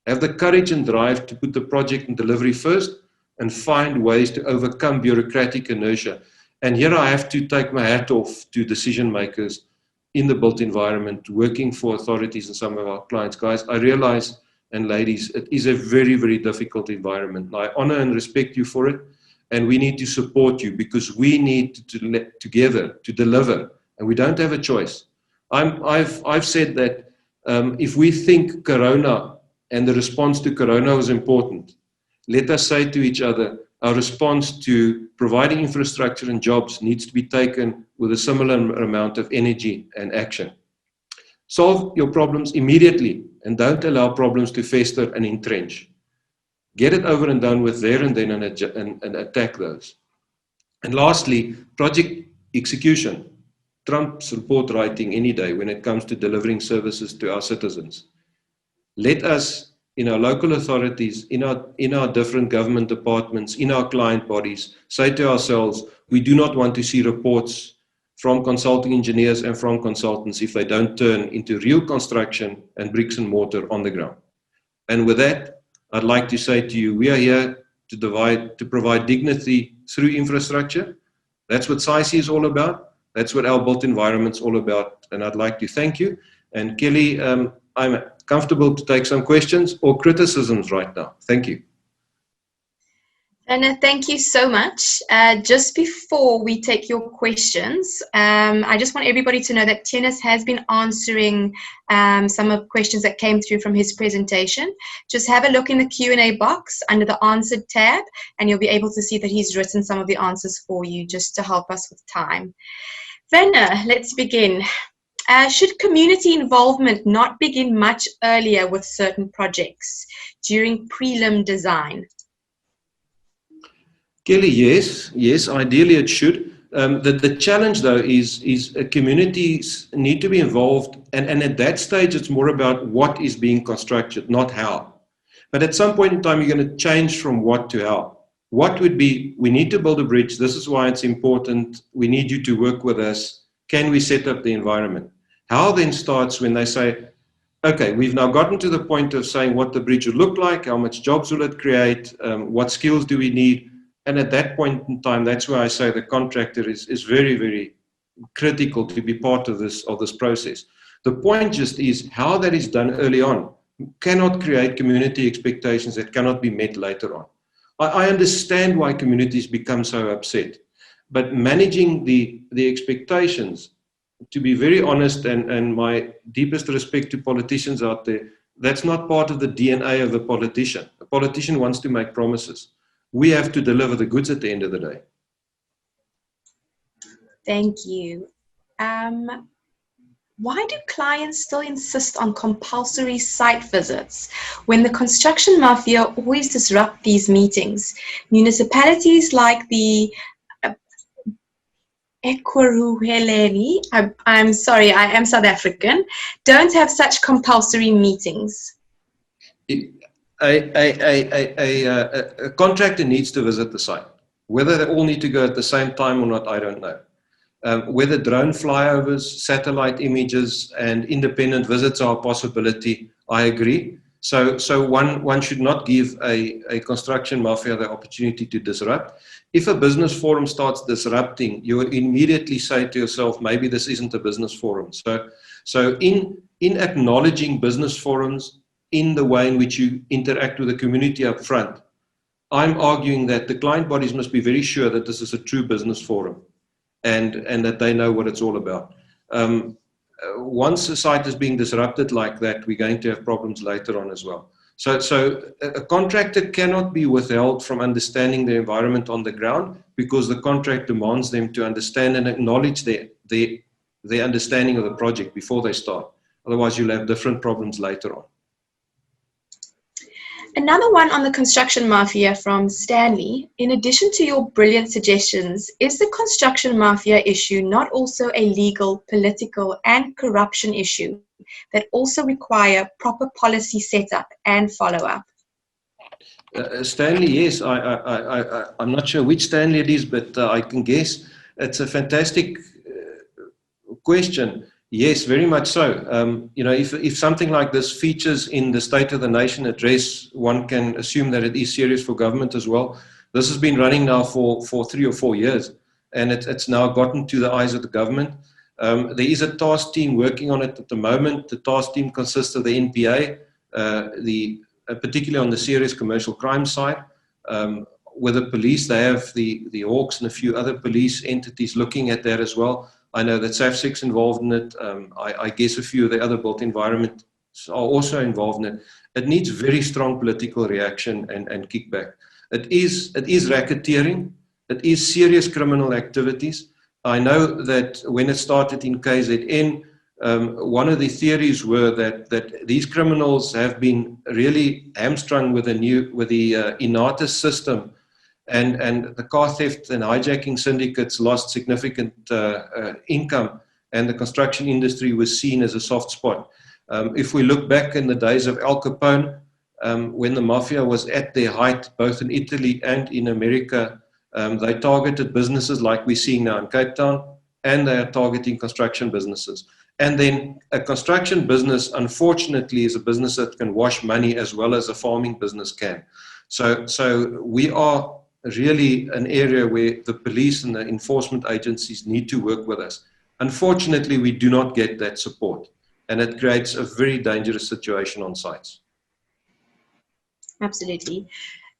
Have the courage and drive to put the project and delivery first and find ways to overcome bureaucratic inertia. And here I have to take my hat off to decision makers in the built environment, working for authorities and some of our clients. Guys, I realize, and ladies, it is a very, very difficult environment. I honor and respect you for it, and we need to support you because we need to together to deliver, and we don't have a choice. I've said that if we think Corona and the response to Corona was important, let us say to each other, our response to providing infrastructure and jobs needs to be taken with a similar amount of energy and action. Solve your problems immediately and don't allow problems to fester and entrench. Get it over and done with there and then and attack those. And lastly, project execution trumps report writing any day when it comes to delivering services to our citizens. Let us, in our local authorities, in our different government departments, in our client bodies, say to ourselves, we do not want to see reports from consulting engineers and from consultants if they don't turn into real construction and bricks and mortar on the ground. And with that, I'd like to say to you, we are here to provide dignity through infrastructure. That's what SAICE is all about. That's what our built environment's all about. And I'd like to thank you. And Kelly, I'm comfortable to take some questions or criticisms right now. Thank you. Werner, thank you so much. Just before we take your questions, I just want everybody to know that Theunis has been answering some of the questions that came through from his presentation. Just have a look in the Q&A box under the Answered tab, and you'll be able to see that he's written some of the answers for you just to help us with time. Werner, let's begin. Should community involvement not begin much earlier with certain projects during prelim design? Kelly, yes, ideally it should. The challenge though is communities need to be involved, and at that stage it's more about what is being constructed, not how. But at some point in time, you're going to change from what to how. What would be, we need to build a bridge. This is why it's important. We need you to work with us. Can we set up the environment? How then starts when they say, okay, we've now gotten to the point of saying what the bridge would look like, how much jobs will it create, what skills do we need? And at that point in time, that's where I say the contractor is very, very critical to be part of this process. The point just is how that is done early on cannot create community expectations that cannot be met later on. I understand why communities become so upset, but managing the expectations, to be very honest, and my deepest respect to politicians out there, that's not part of the DNA of the politician. A politician wants to make promises. We have to deliver the goods at the end of the day. Thank you. Why do clients still insist on compulsory site visits when the construction mafia always disrupt these meetings? Municipalities like the Ekurhuleni, I'm sorry, I am South African, don't have such compulsory meetings. A contractor needs to visit the site. Whether they all need to go at the same time or not, I don't know. Whether drone flyovers, satellite images, and independent visits are a possibility, I agree. So one should not give a construction mafia the opportunity to disrupt. If a business forum starts disrupting, you will immediately say to yourself, maybe this isn't a business forum. So in acknowledging business forums, in the way in which you interact with the community up front, I'm arguing that the client bodies must be very sure that this is a true business forum and that they know what it's all about. Once a site is being disrupted like that, we're going to have problems later on as well. So a contractor cannot be withheld from understanding the environment on the ground because the contract demands them to understand and acknowledge their understanding of the project before they start. Otherwise, you'll have different problems later on. Another one on the construction mafia from Stanley. In addition to your brilliant suggestions, is the construction mafia issue not also a legal, political, and corruption issue that also require proper policy setup and follow-up? Stanley, yes. I'm not sure which Stanley it is, but I can guess. It's a fantastic question. Yes, very much so. If something like this features in the State of the Nation address, one can assume that it is serious for government as well. This has been running now for 3 or 4 years, and it's now gotten to the eyes of the government. There is a task team working on it at the moment. The task team consists of the NPA, particularly on the serious commercial crime side. With the police, they have the Hawks and a few other police entities looking at that as well. I know that SAICE involved in it. I guess a few of the other built environments are also involved in it. It needs very strong political reaction and kickback. It is racketeering. It is serious criminal activities. I know that when it started in KZN, one of the theories were that these criminals have been really hamstrung with the Inatus system. And the car theft and hijacking syndicates lost significant income, and the construction industry was seen as a soft spot. If we look back in the days of Al Capone, when the mafia was at their height, both in Italy and in America, they targeted businesses like we're seeing now in Cape Town, and they are targeting construction businesses. And then a construction business, unfortunately, is a business that can wash money as well as a farming business can. So we are really an area where the police and the enforcement agencies need to work with us. Unfortunately, we do not get that support, and it creates a very dangerous situation on sites. Absolutely.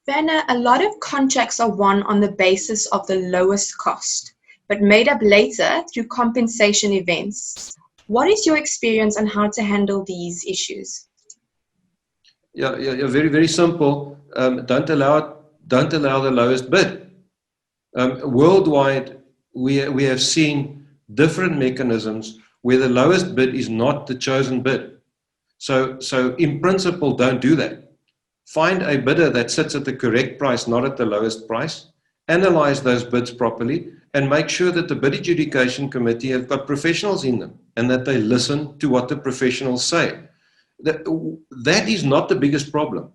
Werner, a lot of contracts are won on the basis of the lowest cost, but made up later through compensation events. What is your experience on how to handle these issues? Yeah, very, very simple. Don't allow the lowest bid. Worldwide, we have seen different mechanisms where the lowest bid is not the chosen bid. So in principle, don't do that. Find a bidder that sits at the correct price, not at the lowest price. Analyze those bids properly and make sure that the bid adjudication committee have got professionals in them and that they listen to what the professionals say. That is not the biggest problem.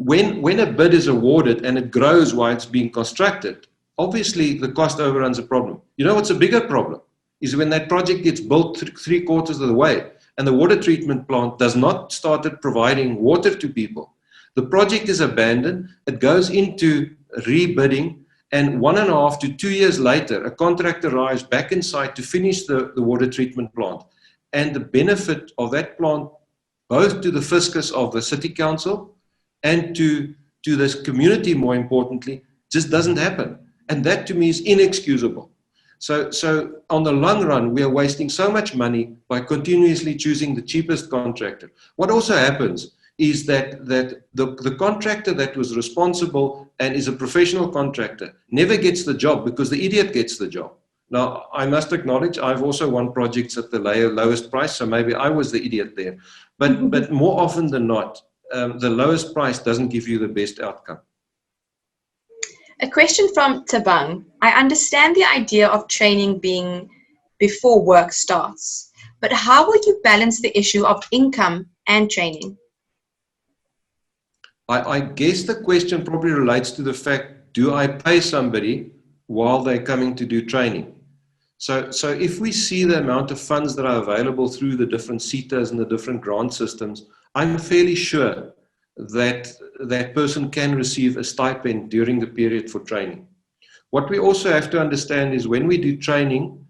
when a bid is awarded and it grows while it's being constructed, obviously the cost overrun's a problem. You know what's a bigger problem? Is when that project gets built three-quarters of the way and the water treatment plant does not start providing water to people. The project is abandoned, it goes into rebidding, and 1.5 to 2 years later, a contractor arrives back in site to finish the water treatment plant. And the benefit of that plant, both to the fiscus of the city council and to this community, more importantly, just doesn't happen. And that to me is inexcusable. So on the long run, we are wasting so much money by continuously choosing the cheapest contractor. What also happens is that the contractor that was responsible and is a professional contractor never gets the job because the idiot gets the job. Now, I must acknowledge I've also won projects at the lowest price, so maybe I was the idiot there. But more often than not, the lowest price doesn't give you the best outcome. A question from Tabang. I understand the idea of training being before work starts, but how will you balance the issue of income and training? I guess the question probably relates to the fact, do I pay somebody while they're coming to do training? So if we see the amount of funds that are available through the different CETAs and the different grant systems, I'm fairly sure that that person can receive a stipend during the period for training. What we also have to understand is when we do training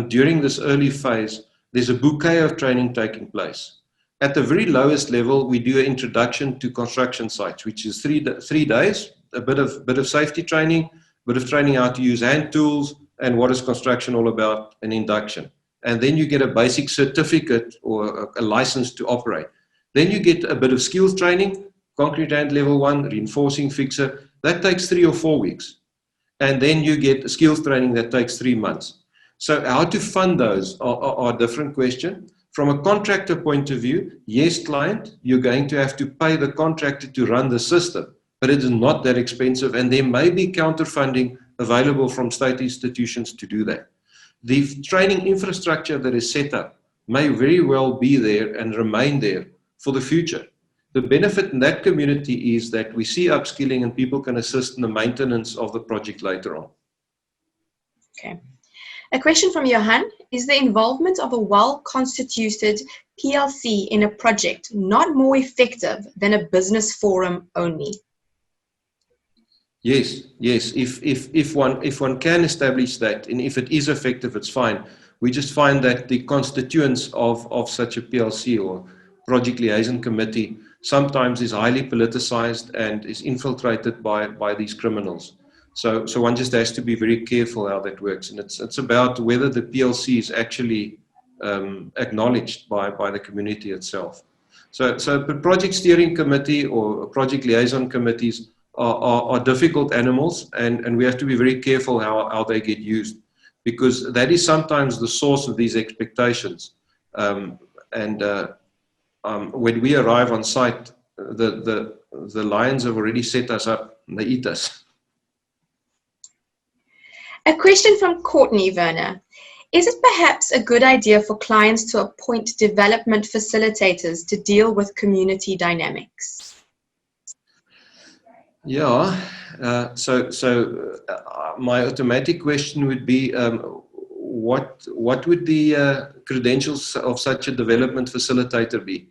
during this early phase, there's a bouquet of training taking place. At the very lowest level, we do an introduction to construction sites, which is 3 days, a bit of safety training, a bit of training how to use hand tools, and what is construction all about, an induction. And then you get a basic certificate or a license to operate. Then you get a bit of skills training, concrete hand level 1, reinforcing fixer. That takes 3 or 4 weeks. And then you get skills training that takes 3 months. So how to fund those are a different question. From a contractor point of view, yes, client, you're going to have to pay the contractor to run the system, but it is not that expensive, and there may be counter-funding available from state institutions to do that. The training infrastructure that is set up may very well be there and remain there for the future. The benefit in that community is that we see upskilling and people can assist in the maintenance of the project later on. Okay. A question from Johan. Is the involvement of a well-constituted PLC in a project not more effective than a business forum only? Yes. If one can establish that, and if it is effective, it's fine. We just find that the constituents of such a PLC or project liaison committee sometimes is highly politicized and is infiltrated by these criminals. So one just has to be very careful how that works, and it's about whether the PLC is actually acknowledged by the community itself. So the project steering committee or project liaison committees are difficult animals, and we have to be very careful how they get used, because that is sometimes the source of these expectations. When we arrive on site, the lions have already set us up and they eat us. A question from Courtney Werner. Is it perhaps a good idea for clients to appoint development facilitators to deal with community dynamics? Yeah, my automatic question would be, what would the credentials of such a development facilitator be?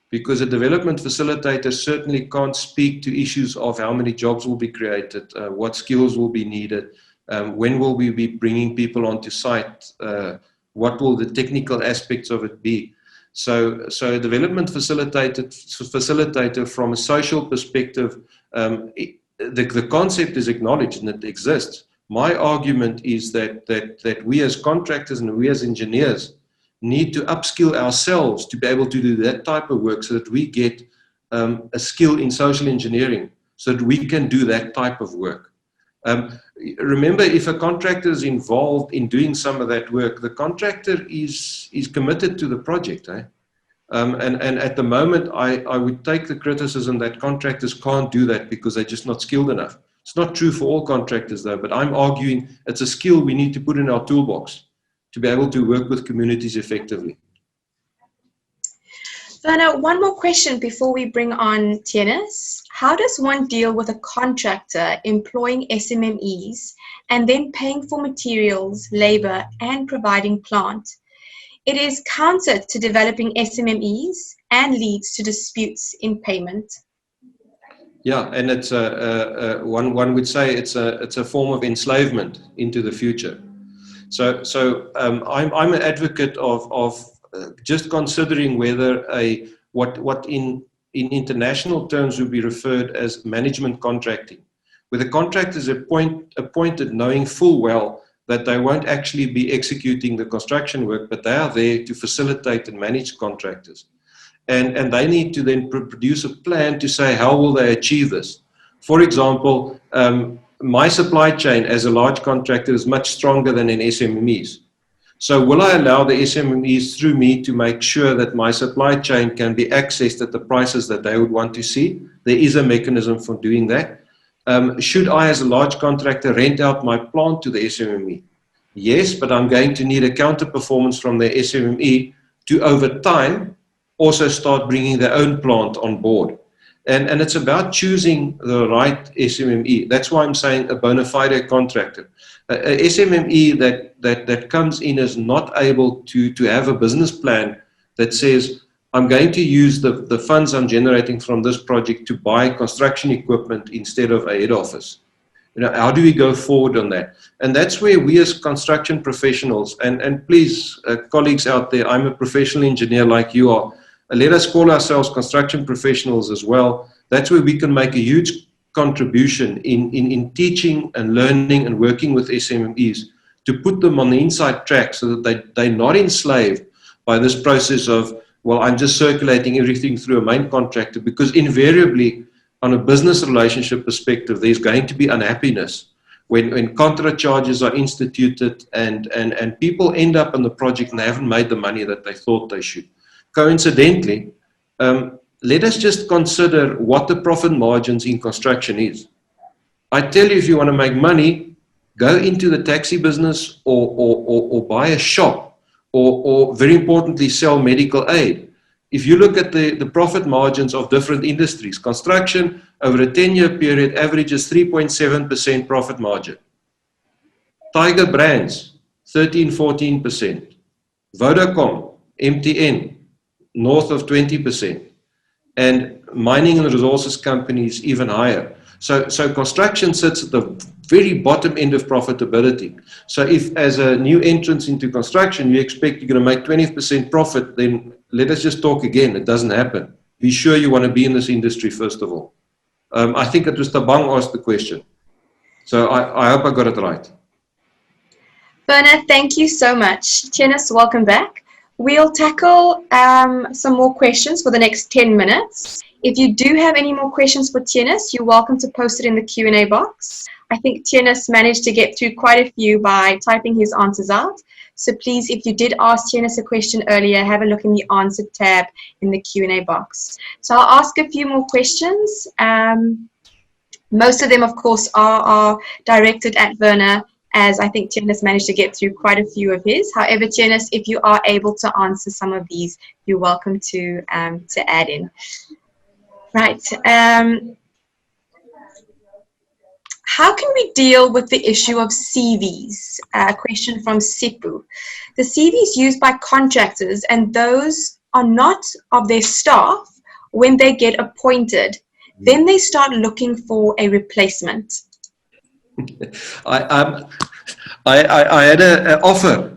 Because a development facilitator certainly can't speak to issues of how many jobs will be created, what skills will be needed, when will we be bringing people onto site, what will the technical aspects of it be. So a development facilitator from a social perspective, the concept is acknowledged and it exists. My argument is that we as contractors and we as engineers need to upskill ourselves to be able to do that type of work, so that we get a skill in social engineering so that we can do that type of work. Remember, if a contractor is involved in doing some of that work, the contractor is committed to the project. And at the moment, I would take the criticism that contractors can't do that because they're just not skilled enough. It's not true for all contractors though, but I'm arguing it's a skill we need to put in our toolbox to be able to work with communities effectively. Werner, one more question before we bring on Theunis. How does one deal with a contractor employing SMMEs and then paying for materials, labor, and providing plant? It is counter to developing SMMEs and leads to disputes in payment. Yeah, and it's one would say it's a form of enslavement into the future. So I'm an advocate of just considering whether what in international terms would be referred as management contracting, where the contractor is appointed knowing full well that they won't actually be executing the construction work, but they are there to facilitate and manage contractors. And they need to then produce a plan to say how will they achieve this. For example, my supply chain as a large contractor is much stronger than in SMMEs. So will I allow the SMMEs through me to make sure that my supply chain can be accessed at the prices that they would want to see? There is a mechanism for doing that. Should I as a large contractor rent out my plant to the SMME? Yes, but I'm going to need a counter performance from the SMME to over time also start bringing their own plant on board. And it's about choosing the right SMME. That's why I'm saying a bona fide contractor. A SMME that comes in is not able to have a business plan that says, I'm going to use the funds I'm generating from this project to buy construction equipment instead of a head office. You know, how do we go forward on that? And that's where we as construction professionals, and please, colleagues out there, I'm a professional engineer like you are, let us call ourselves construction professionals as well. That's where we can make a huge contribution in teaching and learning and working with SMMEs to put them on the inside track so that they're not enslaved by this process of, well, I'm just circulating everything through a main contractor, because invariably, on a business relationship perspective, there's going to be unhappiness when contra charges are instituted and people end up on the project and they haven't made the money that they thought they should. Coincidentally, let us just consider what the profit margins in construction is. I tell you, if you want to make money, go into the taxi business or buy a shop or very importantly, sell medical aid. If you look at the profit margins of different industries, construction over a 10-year period averages 3.7% profit margin. Tiger Brands, 13-14%. Vodacom, MTN, north of 20%. And mining and resources companies even higher. So construction sits at the very bottom end of profitability. So if as a new entrance into construction, you expect you're going to make 20% profit, then let us just talk again. It doesn't happen. Be sure you want to be in this industry, first of all. I think it was Tabang asked the question. So I hope I got it right. Werner, thank you so much. Theunis, welcome back. We'll tackle some more questions for the next 10 minutes. If you do have any more questions for Theunis, you're welcome to post it in the Q&A box. I think Theunis managed to get through quite a few by typing his answers out. So please, if you did ask Theunis a question earlier, have a look in the answer tab in the Q&A box. So I'll ask a few more questions. Most of them, of course, are directed at Werner, as I think Theunis managed to get through quite a few of his. However, Theunis, if you are able to answer some of these, you're welcome to add in. Right. How can we deal with the issue of CVs? A question from Sipu. The CVs used by contractors and those are not of their staff when they get appointed. Then they start looking for a replacement. I had an offer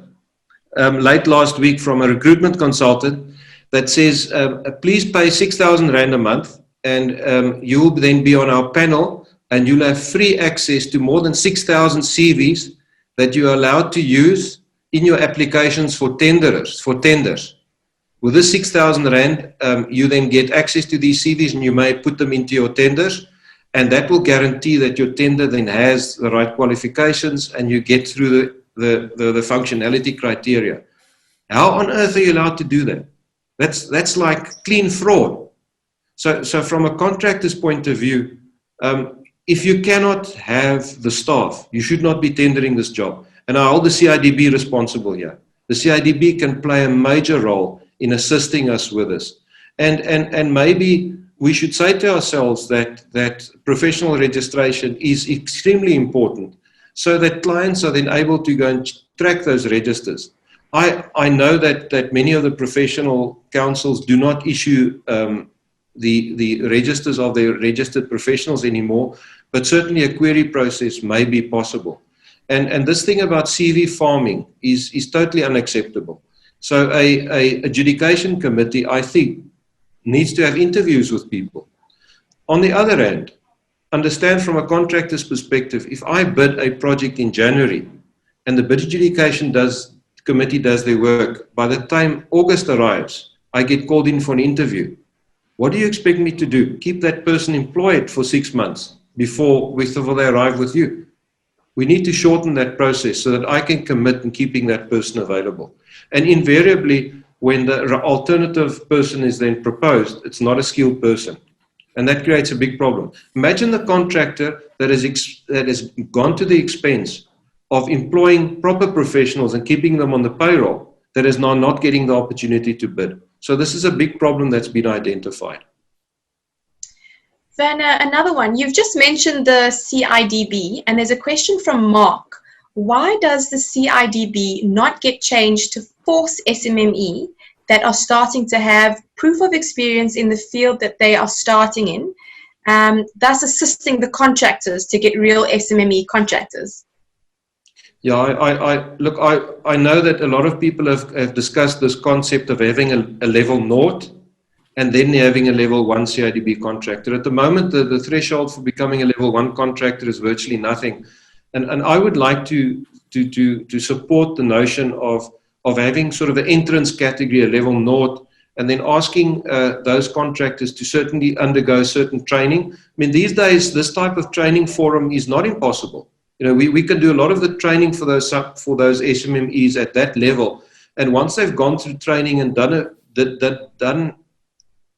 late last week from a recruitment consultant that says, please pay 6,000 Rand a month and you will then be on our panel and you'll have free access to more than 6,000 CVs that you are allowed to use in your applications for tenders. With this 6,000 Rand, you then get access to these CVs and you may put them into your tenders. And that will guarantee that your tender then has the right qualifications and you get through the functionality criteria. How on earth are you allowed to do that? That's like clean fraud. So from a contractor's point of view, if you cannot have the staff, you should not be tendering this job. And I hold the CIDB responsible here. The CIDB can play a major role in assisting us with this. And maybe we should say to ourselves that professional registration is extremely important, so that clients are then able to go and track those registers. I know that many of the professional councils do not issue the registers of their registered professionals anymore, but certainly a query process may be possible. And this thing about CV farming is totally unacceptable. So a adjudication committee, I think, needs to have interviews with people. On the other hand, understand from a contractor's perspective, if I bid a project in January and the bid adjudication committee does their work, by the time August arrives, I get called in for an interview. What do you expect me to do? Keep that person employed for 6 months before they arrive with you? We need to shorten that process so that I can commit in keeping that person available. And invariably, when the alternative person is then proposed, it's not a skilled person. And that creates a big problem. Imagine the contractor that has gone to the expense of employing proper professionals and keeping them on the payroll, that is now not getting the opportunity to bid. So this is a big problem that's been identified. Werner, another one. You've just mentioned the CIDB, and there's a question from Mark. Why does the CIDB not get changed to force SMME that are starting to have proof of experience in the field that they are starting in, thus assisting the contractors to get real SMME contractors? Yeah, I know that a lot of people have discussed this concept of having a level 0 and then having a level 1 CIDB contractor. At the moment, the threshold for becoming a level 1 contractor is virtually nothing. And I would like to support the notion of having sort of an entrance category, a level 0, and then asking those contractors to certainly undergo certain training. I mean, these days, this type of training forum is not impossible. You know, we can do a lot of the training for those SMMEs at that level. And once they've gone through training and done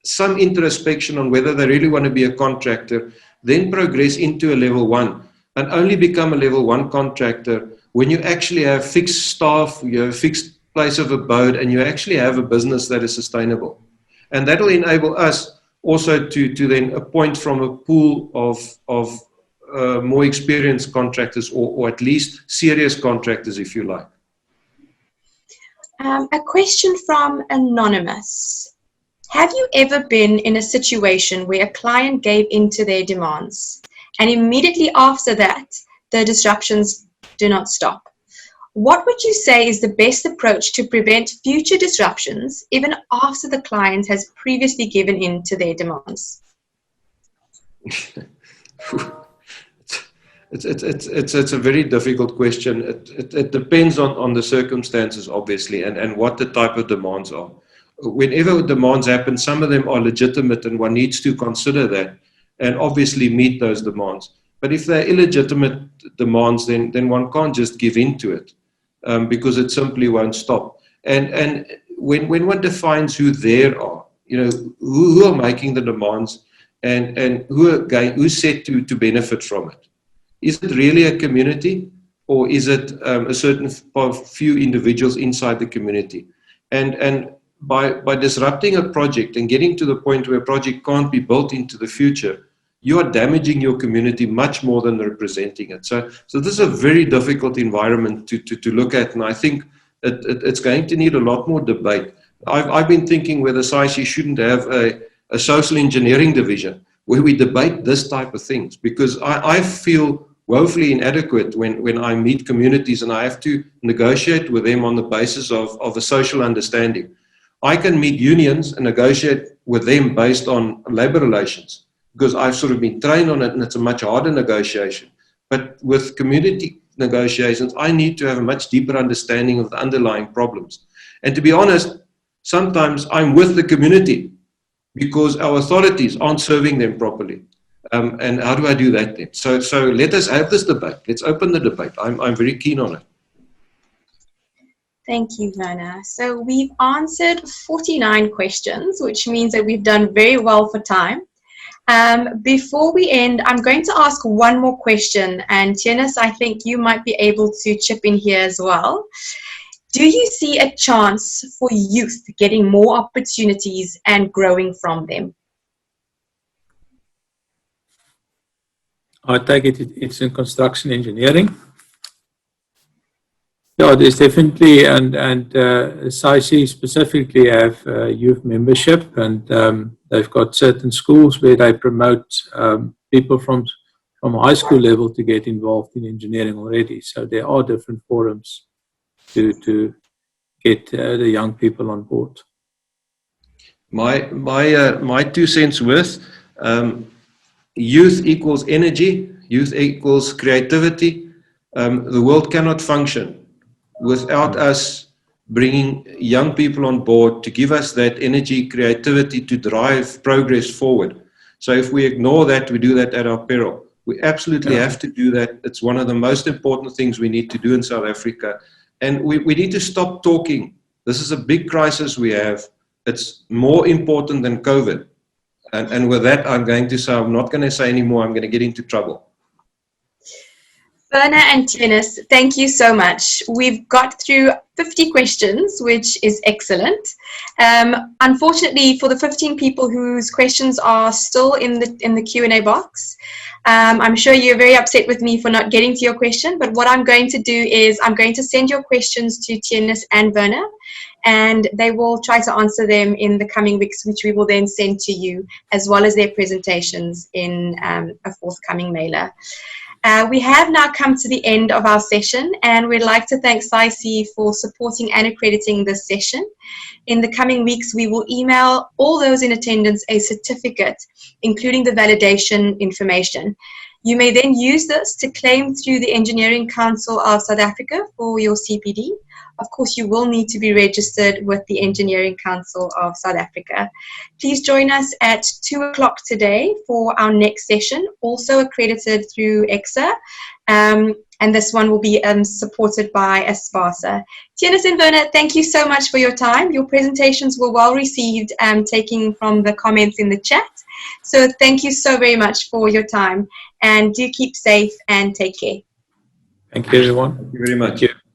some introspection on whether they really want to be a contractor, then progress into a level 1 and only become a level 1 contractor when you actually have fixed staff, you have a fixed place of abode, and you actually have a business that is sustainable. And that will enable us also to then appoint from a pool of more experienced contractors, or at least serious contractors, if you like. A question from Anonymous. Have you ever been in a situation where a client gave in to their demands and immediately after that, the disruptions do not stop? What would you say is the best approach to prevent future disruptions even after the client has previously given in to their demands? It's a very difficult question. It depends on the circumstances, obviously, and what the type of demands are. Whenever demands happen, some of them are legitimate and one needs to consider that and obviously meet those demands. But if they're illegitimate demands, then one can't just give in to it because it simply won't stop. And when one defines who there are, you know, who are making the demands and who's set to benefit from it. Is it really a community, or is it a certain few individuals inside the community? And by disrupting a project and getting to the point where a project can't be built into the future, you are damaging your community much more than representing it. So this is a very difficult environment to look at, and I think it's going to need a lot more debate. I've been thinking whether SAICE shouldn't have a social engineering division where we debate this type of things, because I feel woefully inadequate when I meet communities and I have to negotiate with them on the basis of a social understanding. I can meet unions and negotiate with them based on labor relations because I've sort of been trained on it, and it's a much harder negotiation. But with community negotiations, I need to have a much deeper understanding of the underlying problems. And to be honest, sometimes I'm with the community because our authorities aren't serving them properly. And how do I do that then? So let us have this debate. Let's open the debate. I'm very keen on it. Thank you, Werner. So we've answered 49 questions, which means that we've done very well for time. Before we end, I'm going to ask one more question, and Theunis, I think you might be able to chip in here as well. Do you see a chance for youth getting more opportunities and growing from them? I take it's in construction engineering. Yeah, there's definitely, and SAICE specifically have youth membership, and they've got certain schools where they promote people from high school level to get involved in engineering already. So there are different forums to get the young people on board. My 2 cents worth. Youth equals energy. Youth equals creativity. The world cannot function without us bringing young people on board to give us that energy, creativity to drive progress forward. So if we ignore that, we do that at our peril. We absolutely have to do that. It's one of the most important things we need to do in South Africa. And we need to stop talking. This is a big crisis we have. It's more important than COVID. And with that, I'm going to say, I'm not going to say anymore. I'm going to get into trouble. Werner and Theunis, thank you so much. We've got through 50 questions, which is excellent. Unfortunately, for the 15 people whose questions are still in the Q&A box, I'm sure you're very upset with me for not getting to your question, but what I'm going to do is I'm going to send your questions to Theunis and Werner, and they will try to answer them in the coming weeks, which we will then send to you, as well as their presentations in a forthcoming mailer. We have now come to the end of our session, and we'd like to thank SAICE for supporting and accrediting this session. In the coming weeks, we will email all those in attendance a certificate, including the validation information. You may then use this to claim through the Engineering Council of South Africa for your CPD. Of course, you will need to be registered with the Engineering Council of South Africa. Please join us at 2 o'clock today for our next session, also accredited through EXA. And this one will be supported by a sponsor. Theunis and Werner, thank you so much for your time. Your presentations were well received, taking from the comments in the chat. So thank you so very much for your time, and do keep safe and take care. Thank you, everyone. Thank you very much. Thank you.